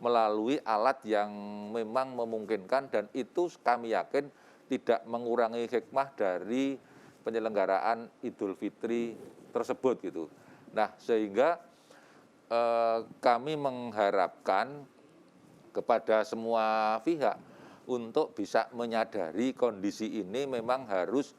melalui alat yang memang memungkinkan, dan itu kami yakin tidak mengurangi hikmah dari penyelenggaraan Idul Fitri tersebut gitu. Nah, sehingga kami mengharapkan kepada semua pihak untuk bisa menyadari kondisi ini memang harus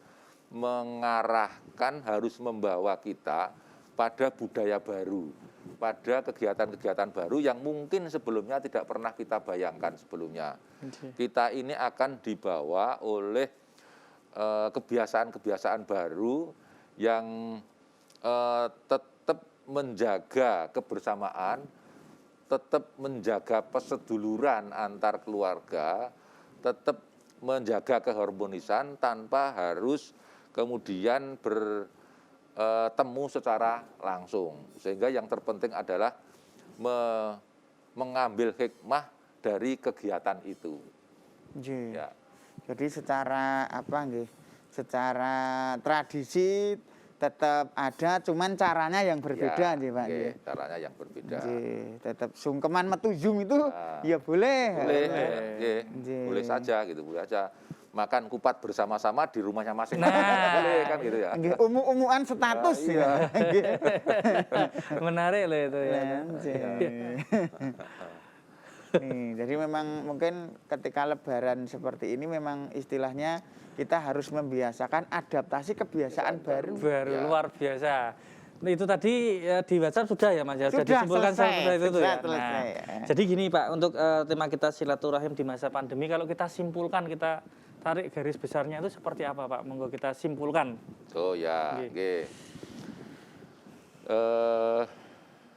mengarahkan, harus membawa kita pada budaya baru, pada kegiatan-kegiatan baru yang mungkin sebelumnya tidak pernah kita bayangkan sebelumnya. Kita ini akan dibawa oleh kebiasaan-kebiasaan baru yang tetap menjaga kebersamaan, tetap menjaga perseduluran antar keluarga, tetap menjaga keharmonisan tanpa harus kemudian bertemu secara langsung. Sehingga yang terpenting adalah mengambil hikmah dari kegiatan itu. Ya. Jadi secara secara tradisi tetap ada, cuman caranya yang berbeda nih Pak. Caranya yang berbeda. Tetap sungkeman metu Zoom itu ya boleh. Boleh saja gitu, boleh aja. Makan kupat bersama-sama di rumahnya masing-masing, boleh kan gitu ya. Umuan status ya. Menarik loh itu ya. Nih, jadi memang mungkin ketika Lebaran seperti ini memang istilahnya kita harus membiasakan adaptasi kebiasaan baru. Luar biasa. Nah, itu tadi di WhatsApp sudah ya Mas ya, sudah disimpulkan seperti itu ya. Nah, jadi gini Pak, untuk tema kita silaturahim di masa pandemi, kalau kita simpulkan, kita tarik garis besarnya itu seperti apa Pak? Monggo kita simpulkan. Oh ya, oke.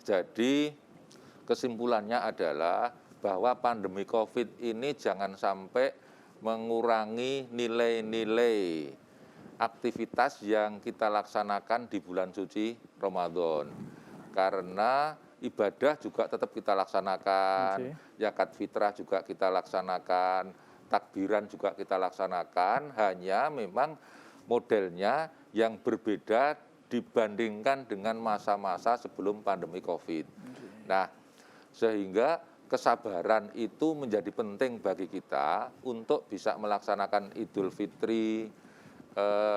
Jadi kesimpulannya adalah bahwa pandemi COVID ini jangan sampai mengurangi nilai-nilai aktivitas yang kita laksanakan di bulan suci Ramadan. Karena ibadah juga tetap kita laksanakan, zakat fitrah juga kita laksanakan, takbiran juga kita laksanakan, hanya memang modelnya yang berbeda dibandingkan dengan masa-masa sebelum pandemi COVID. Nah, sehingga kesabaran itu menjadi penting bagi kita untuk bisa melaksanakan Idul Fitri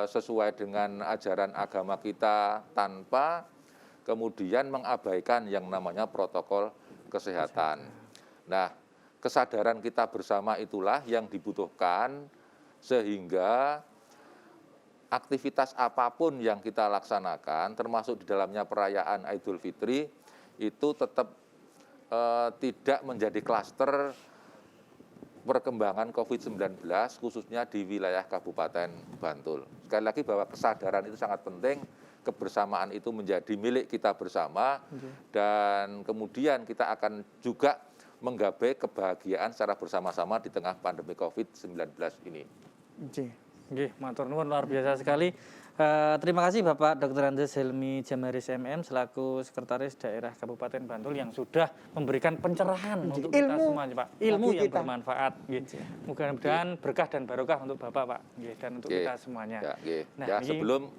sesuai dengan ajaran agama kita tanpa kemudian mengabaikan yang namanya protokol kesehatan. Nah, kesadaran kita bersama itulah yang dibutuhkan sehingga aktivitas apapun yang kita laksanakan, termasuk di dalamnya perayaan Idul Fitri, itu tetap tidak menjadi klaster perkembangan COVID-19 khususnya di wilayah Kabupaten Bantul. Sekali lagi bahwa kesadaran itu sangat penting, kebersamaan itu menjadi milik kita bersama, dan kemudian kita akan juga menggapai kebahagiaan secara bersama-sama di tengah pandemi COVID-19 ini. Nggih, matur nuwun, luar biasa sekali. Terima kasih Bapak Dr. Andes Helmi Jamaris MM selaku Sekretaris Daerah Kabupaten Bantul yang sudah memberikan pencerahan untuk kita semuanya, Pak. Ilmu yang bermanfaat. Mudah-mudahan berkah dan barokah untuk Bapak, Pak. Dan untuk kita semuanya. Nah, sebelum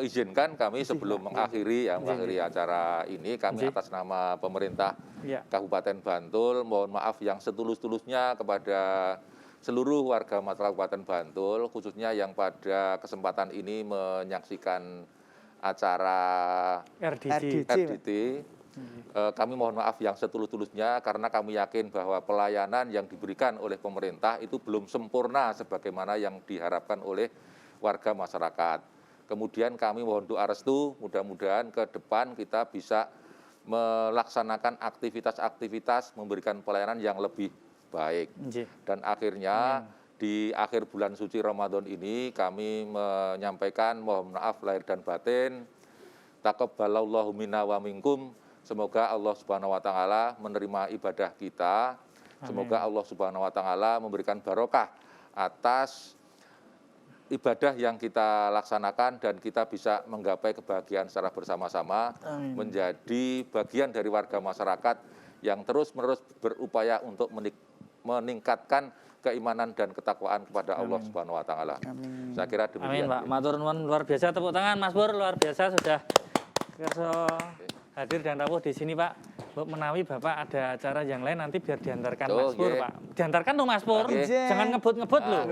izinkan kami sebelum mengakhiri acara ini, kami atas nama pemerintah Kabupaten Bantul mohon maaf yang setulus-tulusnya kepada seluruh warga masyarakat Kabupaten Bantul, khususnya yang pada kesempatan ini menyaksikan acara RDT. Kami mohon maaf yang setulus-tulusnya karena kami yakin bahwa pelayanan yang diberikan oleh pemerintah itu belum sempurna sebagaimana yang diharapkan oleh warga masyarakat. Kemudian kami mohon doa restu, mudah-mudahan ke depan kita bisa melaksanakan aktivitas-aktivitas memberikan pelayanan yang lebih baik. Dan akhirnya di akhir bulan suci Ramadan ini kami menyampaikan mohon maaf lahir dan batin. Taqabbalallahu minna wa minkum. Semoga Allah Subhanahu wa taala menerima ibadah kita. Semoga Allah Subhanahu wa taala memberikan barokah atas ibadah yang kita laksanakan dan kita bisa menggapai kebahagiaan secara bersama-sama, menjadi bagian dari warga masyarakat yang terus-menerus berupaya untuk meningkatkan keimanan dan ketakwaan kepada Allah Subhanahu wa taala. Saya kira demikian. Amin, Pak. Matur nuwun, luar biasa, tepuk tangan Mas Pur, luar biasa sudah hadir dan rawuh di sini, Pak. Menawi Bapak ada acara yang lain nanti biar diantarkan Mas Pur, Pak. Diantarkan tuh Mas Pur. Jangan ngebut-ngebut loh.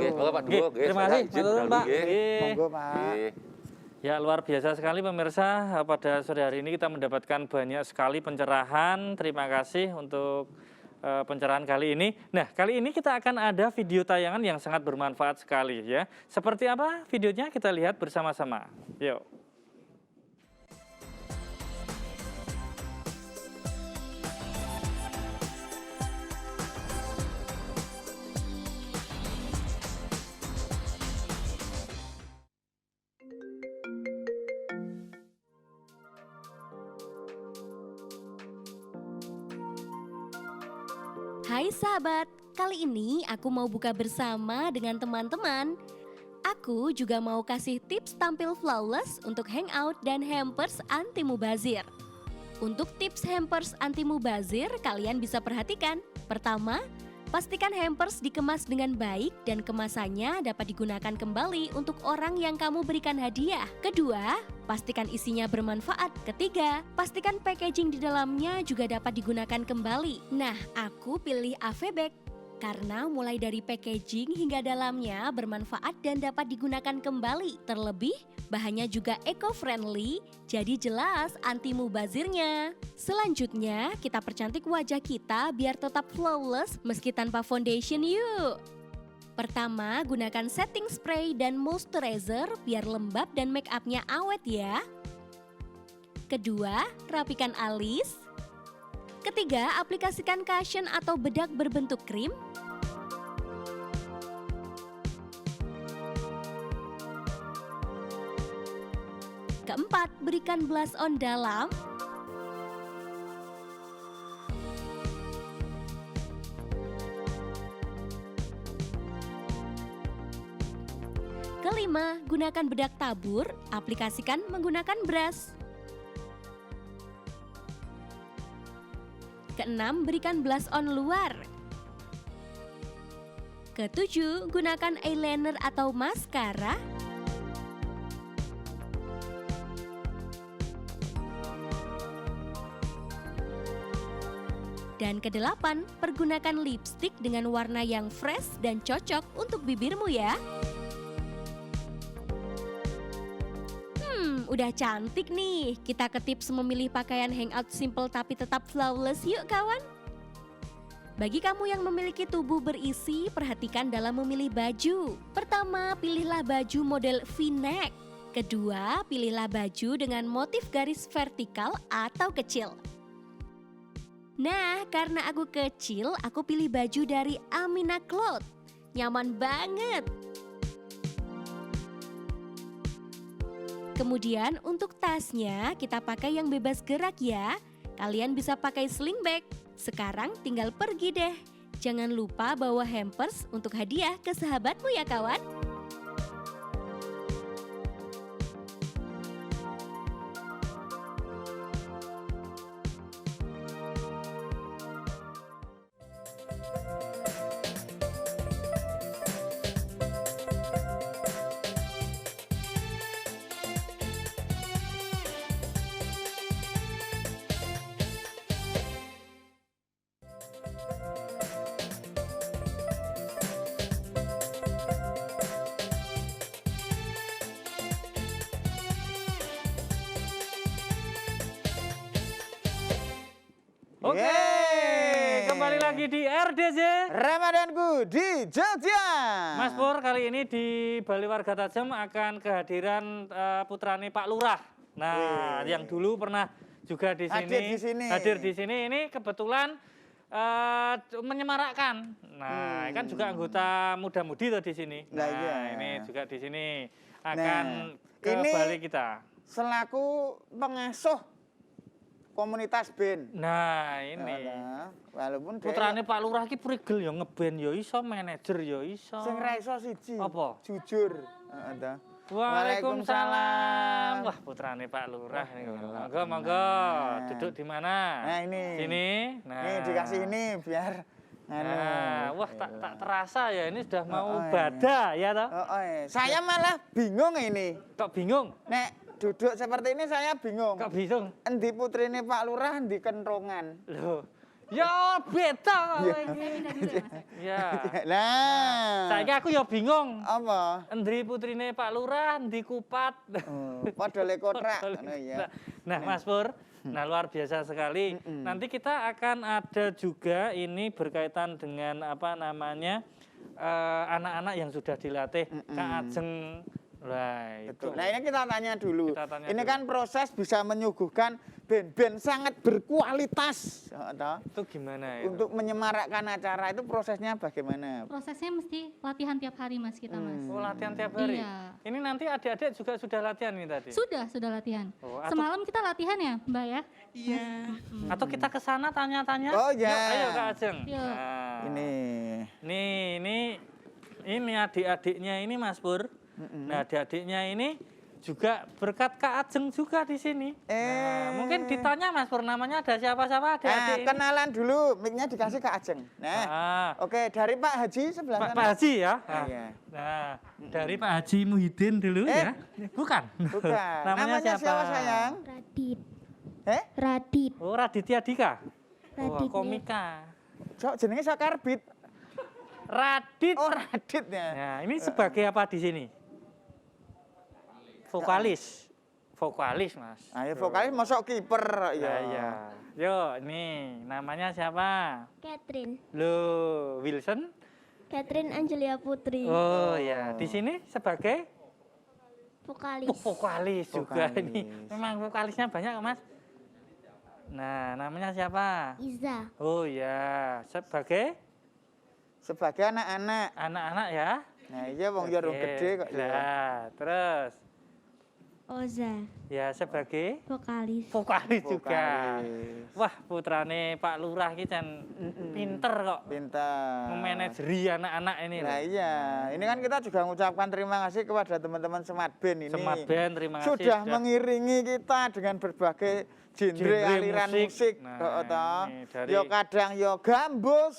Terima kasih. Matur nuwun, Pak. Monggo, Pak. Ya, luar biasa sekali pemirsa, pada sore hari ini kita mendapatkan banyak sekali pencerahan. Terima kasih untuk pencerahan kali ini. Nah, kali ini kita akan ada video tayangan yang sangat bermanfaat sekali ya. Seperti apa videonya kita lihat bersama-sama. Yuk. Hai sahabat, kali ini aku mau buka bersama dengan teman-teman. Aku juga mau kasih tips tampil flawless untuk hangout dan hampers anti mubazir. Untuk tips hampers anti mubazir, kalian bisa perhatikan. Pertama, pastikan hampers dikemas dengan baik dan kemasannya dapat digunakan kembali untuk orang yang kamu berikan hadiah. Kedua, pastikan isinya bermanfaat. Ketiga, pastikan packaging di dalamnya juga dapat digunakan kembali. Nah, aku pilih AV Bag karena mulai dari packaging hingga dalamnya bermanfaat dan dapat digunakan kembali. Terlebih, bahannya juga eco-friendly, jadi jelas anti mubazirnya. Selanjutnya, kita percantik wajah kita biar tetap flawless meski tanpa foundation yuk. Pertama, gunakan setting spray dan moisturizer biar lembab dan make up-nya awet ya. Kedua, rapikan alis. Ketiga, aplikasikan cushion atau bedak berbentuk krim. Keempat, berikan blush on dalam. Kelima, gunakan bedak tabur, aplikasikan menggunakan brush. Keenam, berikan blush on luar. Ketujuh, gunakan eyeliner atau maskara. Dan kedelapan, pergunakan lipstick dengan warna yang fresh dan cocok untuk bibirmu ya. Udah cantik nih. Kita ke tips memilih pakaian hangout simple tapi tetap flawless yuk kawan. Bagi kamu yang memiliki tubuh berisi, perhatikan dalam memilih baju. Pertama, pilihlah baju model V-neck. Kedua, pilihlah baju dengan motif garis vertikal atau kecil. Nah, karena aku kecil, aku pilih baju dari Amina Cloth. Nyaman banget. Kemudian untuk tasnya kita pakai yang bebas gerak ya. Kalian bisa pakai sling bag. Sekarang tinggal pergi deh. Jangan lupa bawa hampers untuk hadiah ke sahabatmu ya kawan. Oke, Yeay. kembali lagi di RDJ. Ramadanku di Jogja. Mas Pur, kali ini di Bali Warga Tajem akan kehadiran putrane Pak Lurah. Nah, yang dulu pernah juga di sini. Hadir di sini. Hadir di sini. Ini kebetulan menyemarakkan. Nah, kan juga anggota muda-mudi tuh di sini. Nah, iya. Ini juga di sini akan ke ini Bali kita. Selaku pengasuh komunitas band. Nah, ini. Nah, walaupun dia Putrane Pak Lurah ki prigel ya ngeband ya iso, manajer ya iso. sing ra iso siji. Apa? Jujur. Heeh. Waalaikumsalam. Wah, putrane Pak Lurah nih. Monggo, monggo. Duduk di mana? Nah, ini. Sini. Nah. Nih dikasih ini biar Nah, wah tak terasa ya ini sudah mau iya. badah ya toh. Saya malah bingung ini. Kok bingung? Nek duduk seperti ini saya bingung. Kok bingung? Endi putrine Pak Lurah, endi kentongan. Loh. Ya beda kok iki. Ya. Nah. Saiki aku ya bingung. Apa? Endi putrine Pak Lurah, endi kupat. Padha le kontrak. Ngono ya. Nah, Mas Pur, nah luar biasa sekali. Nanti kita akan ada juga ini berkaitan dengan apa namanya anak-anak yang sudah dilatih Kak Ajeng. Lah, itu. Betul. Nah ini kita tanya dulu. Kita tanya Ini dulu. kan proses bisa menyuguhkan band-band sangat berkualitas. Itu gimana ya? Untuk menyemarakkan acara itu prosesnya bagaimana? Prosesnya mesti latihan tiap hari mas kita mas. Oh, latihan tiap hari. Iya. Ini nanti adik-adik juga sudah latihan nih tadi. Sudah latihan. Oh, atau- Semalam kita latihan ya mbak ya? Iya. Atau kita ke sana tanya-tanya? Oh, ya. Yuk, ayo Kak Ajeng. Yuk. Nah, Ini. ini adik-adiknya ini Mas Pur. Nah, adik-adiknya ini juga berkat Kak Ajeng juga di sini. Nah, mungkin ditanya Mas Pur namanya ada siapa-siapa adik-adik ini. Kenalan dulu, mic-nya dikasih ke Ajeng. Nah, oke dari Pak Haji sebelah sana. Pak Haji ya. Nah, Iya. nah, dari Pak Haji Muhyiddin dulu ya. Bukan. Bukan. namanya siapa? sayang? Radit. Radit. Oh, Raditya Dika. Wah, Raditya. komika. So, jenenge Sakarbit. Radit. Oh, Radit ya. Nah, ini sebagai apa di sini? Vokalis. Vokalis, Mas. Ayo vokalis masuk kiper Ya, ya. iya. Yo, nih namanya siapa? Catherine. Lo Wilson. Catherine Angelia Putri. Oh ya, di sini sebagai Vokalis. vokalis juga Vokalis. ini. Memang vokalisnya banyak, Mas. Nah, namanya siapa? Iza. Oh ya, sebagai Sebagai anak-anak. anak-anak ya. Nah, iya wong ya Oke. gede kok ya. Nah, terus Oza, Ya, sebagai vokalis. vokalis juga. Vokalis. Wah, putrane Pak Lurah iki kan pinter kok Pintar. memanajeri anak-anak ini Nah loh. iya, ini kan kita juga mengucapkan terima kasih kepada teman-teman Smart Band ini. Smart Band, terima kasih Sudah mengiringi kita dengan berbagai genre Genre aliran musik. musik. Nah, Kok, toh. ini dari- Yo kadang yo gambus,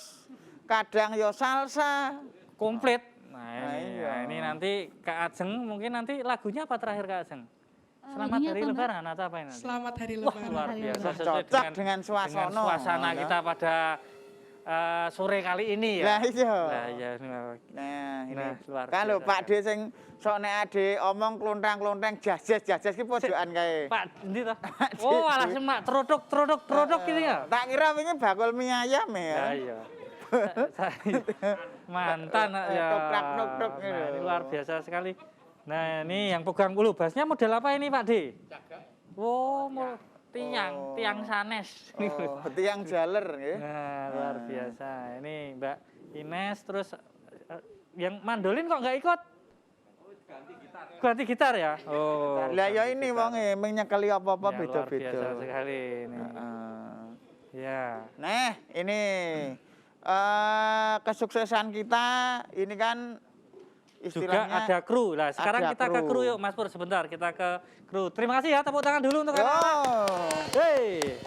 kadang yo salsa. komplit. Nah, Nah, ini, iya. nah, ini nanti Kak Ajeng mungkin nanti lagunya apa terakhir Kak Ajeng? Selamat lagunya Hari apa, Mbak? Lebaran atau apa ini? nanti? Selamat Hari Wah, Lebaran. luar Hari biasa Lebaran. sesuai Cocok dengan suasana. dengan suasana Ya. kita pada sore kali ini ya. Lah iya. Lah iya ini. Nah, ini Nah, luar kalau biasa. Pak D sing sok nek ade omong klontang-klontang jajas ki pojokan kae. Pak, endi toh? Oh, alah semak trodok gitu ya. Tak kira wingi bakul mie ayam Ya ya. iya. Mantan ya. Tok-tok Nah, gitu. ini luar biasa sekali. Nah, ini yang pegang ulu basnya model apa ini Pak D? Oh, tiang sanes. Oh, tiang jaler nggih. Nah, luar biasa. Ini Mbak Ines terus yang mandolin kok nggak ikut? Ganti gitar ya? Oh. Lah ya ini wonge menyekeli apa-apa ya, beda-beda. Luar biasa sekali ini. Heeh. Ya. Nah, ini kesuksesan kita ini kan Juga istilahnya ada kru. Nah, sekarang ada kita ke kru. kru yuk, Mas Pur. Sebentar, kita ke kru. Terima kasih ya, tepuk tangan dulu untuk Yo. anak-anak. Hey.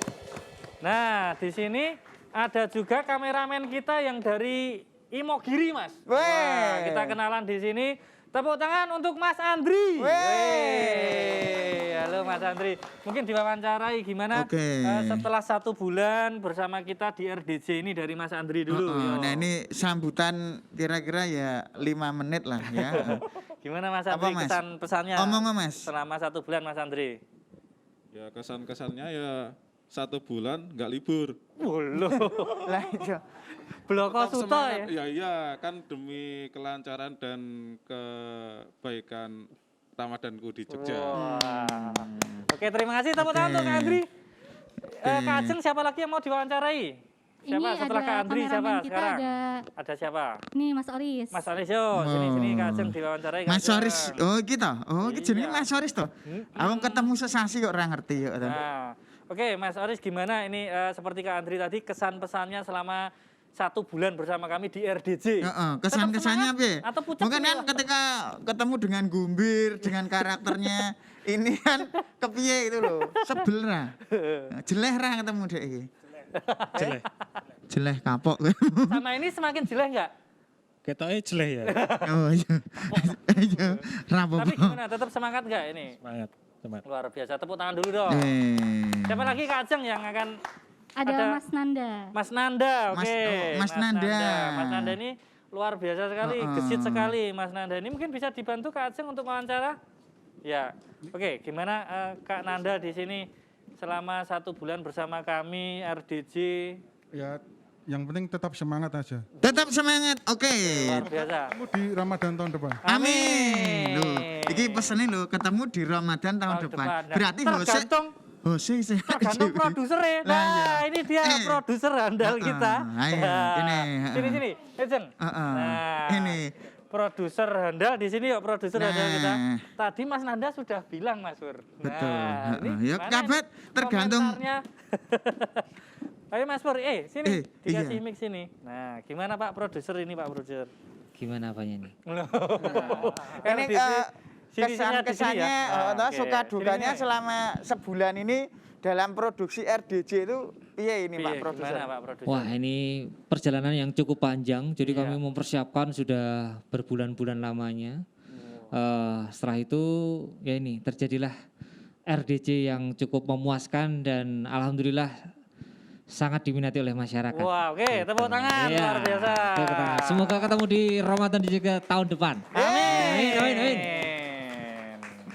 Nah, di sini ada juga kameramen kita yang dari Imogiri, Mas. Weh. Wah, kita kenalan di sini. Tepuk tangan untuk Mas Andri. Weh. Halo Mas Andri. Mungkin diwawancarai gimana Oke. setelah 1 bulan bersama kita di RDJ ini dari Mas Andri dulu. Heeh. Yo. Nah, ini sambutan kira-kira ya 5 menit lah ya. Gimana Mas Apa, Andri Mas? kesan-pesannya Omong, Mas. selama 1 bulan Mas Andri? Ya kesan-kesannya ya 1 bulan nggak libur. Wuluh. Lah iya. Bloko Tetap Suto semangat. ya. Ya iya kan demi kelancaran dan kebaikan Ramadanku di Jogja. Wah. Oke, terima kasih tepuk tangan untuk Kak Andri. Kak Ajeng siapa lagi yang mau diwawancarai? Siapa Ini setelah ada Kak Andri siapa kameramen kita sekarang? ada siapa? nih Mas Oris. Mas Aris yo, sini Kak Ajeng diwawancarai Kak Mas Ajeng. Soris, oh kita, oh iki jenenge Iya. Mas Soris toh. Aku ketemu sesasi kok ora ngerti kok. Nah, oke Mas Aris gimana ini seperti Kak Andri tadi kesan pesannya selama 1 bulan bersama kami di RDJ. Heeh, Tetap kesan-kesannya semangat piye? atau pucet Mungkin ini, kan Pak? ketika ketemu dengan Gumbir, dengan karakternya ini kan kepiye itu loh, sebel ra. Jeleh ra ketemu dek iki. Jeleh. Jeleh kapok. Sama ini semakin jelek nggak? Ketoknya jeleh ya. Oh iya. Iya, ra Tapi apa-apa. gimana? Tetap semangat nggak ini? Semangat, teman. Luar biasa. Tepuk tangan dulu dong. Siapa lagi Kak Ajeng yang akan Ada ada- Mas Nanda. Mas Nanda, oke. Mas Nanda. Mas Nanda ini luar biasa sekali, Heeh. gesit sekali Mas Nanda. Ini mungkin bisa dibantu Kak Ajeng untuk wawancara? Ya, oke. Gimana Kak Nanda di sini selama 1 bulan bersama kami RDJ? Ya, yang penting tetap semangat aja. Tetap semangat. Oke. Luar biasa. Ketemu di Ramadan tahun depan. Amin. Loh, iki pesennya loh ketemu di Ramadan tahun depan. Nah, Berarti Hose tergantung produser ya. Lah, iya. Nah, ini dia produser handal kita. ayo, ini, Sini, Ajeng. Heeh. Nah, Ini. produser handal di sini yuk produser handal Nah. kita. Tadi Mas Nanda sudah bilang Mas Pur. Betul, Nah, ini heeh. Ya, gimana kabet, ini tergantung. komentarnya? Ayo Mas Pur, sini dikasih iya. mic sini. Nah, gimana Pak produser ini Pak produser? Gimana apanya nih? Ini kesan-kesannya, Oke, suka sini, dukanya sini. selama sebulan ini dalam produksi RDJ itu piye ini Pak Piye, produser? Gimana Pak produser? Wah ini perjalanan yang cukup panjang, jadi Iya. kami mempersiapkan sudah berbulan-bulan lamanya. Setelah itu ya ini terjadilah RDJ yang cukup memuaskan dan alhamdulillah sangat diminati oleh masyarakat. Wah, oke, tepuk tangan Iya, luar biasa. tepuk tangan. Semoga ketemu di Ramadan juga tahun depan. Amin. Amin.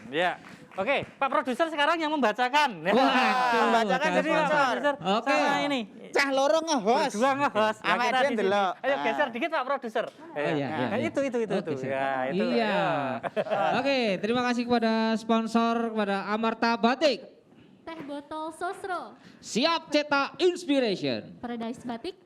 Ya. Oke, Pak produser sekarang yang membacakan. Membacakan jadi Pak sponsor. produser Oke. sama ini. Cah loro nge-host. Berdua nge-host. Nah, Awak kita dia di sini. ndelok. Ayo Ah. geser dikit Pak produser. iya, iya, Nah, iya. itu. Oke, siap. Ya, itu. Iya. Oke, terima kasih kepada sponsor kepada Amarta Batik. Teh botol Sosro. Siap cetak inspiration. Paradise Batik.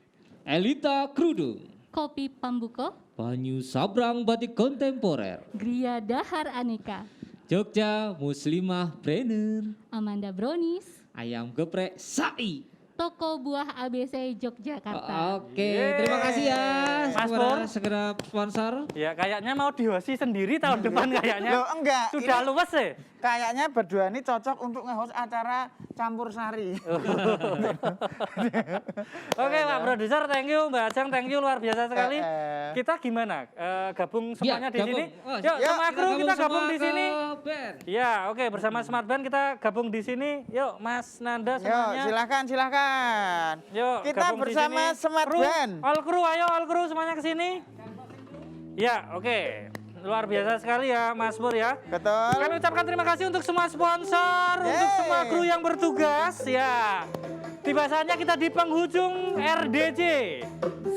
Elita Kerudung. Kopi Pambuko. Banyu Sabrang Batik Kontemporer. Gria Dahar Aneka. Jogja Muslimah Brenner, Amanda Brownies, Ayam Geprek Sai. Toko Buah ABC Yogyakarta. Oke, terima kasih ya Mas kepada Pur. segera sponsor. Ya kayaknya mau dihosi sendiri tahun depan kayaknya. Loh, enggak. Sudah Ini luwes ya? kayaknya berdua ini cocok untuk nge-host acara campur sari. Oke Pak Produser, thank you. Mbak Ajeng, thank you. Luar biasa sekali. Eh. Kita gimana? Gabung semuanya di gabung. sini? Oh, Yuk, yuk, sama kru kita gabung semua di ke sini. band. Ya, oke. Bersama Smart Band kita gabung di sini. Yuk, Mas Nanda Yuk, semuanya. silakan. Yuk, Kita gabung di bersama sini. Smart Kru, Band. all kru, ayo all kru semuanya ke sini. Ya, oke. Luar biasa sekali ya Mas Pur ya. Betul. Kami ucapkan terima kasih untuk semua sponsor, untuk Yeay. semua kru yang bertugas ya. Tiba saatnya kita di penghujung RDJ.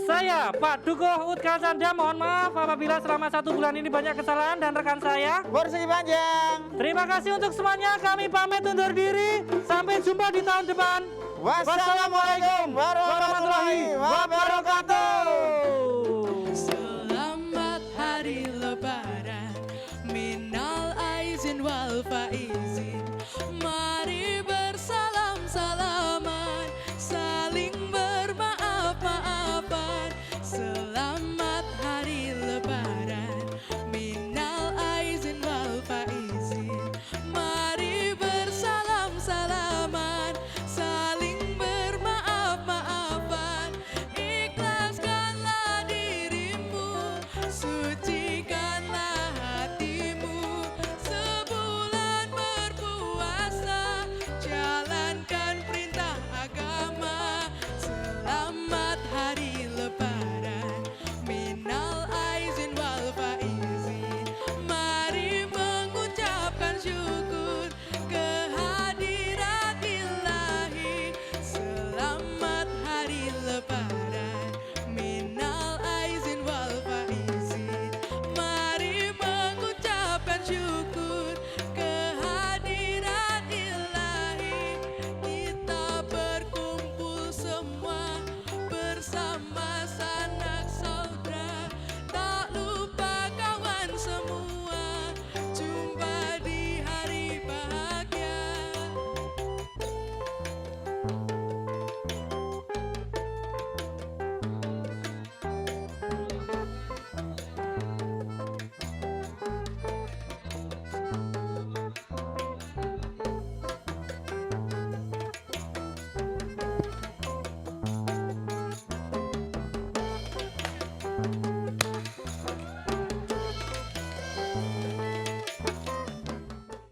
Saya Pak Dukuh Utka Canda, mohon maaf apabila selama 1 bulan ini banyak kesalahan dan rekan saya. Bersih panjang. Terima kasih untuk semuanya, kami pamit undur diri. Sampai jumpa di tahun depan. Wassalamualaikum warahmatullahi wabarakatuh. Selamat hari lebaran, minal aizin wal faizin.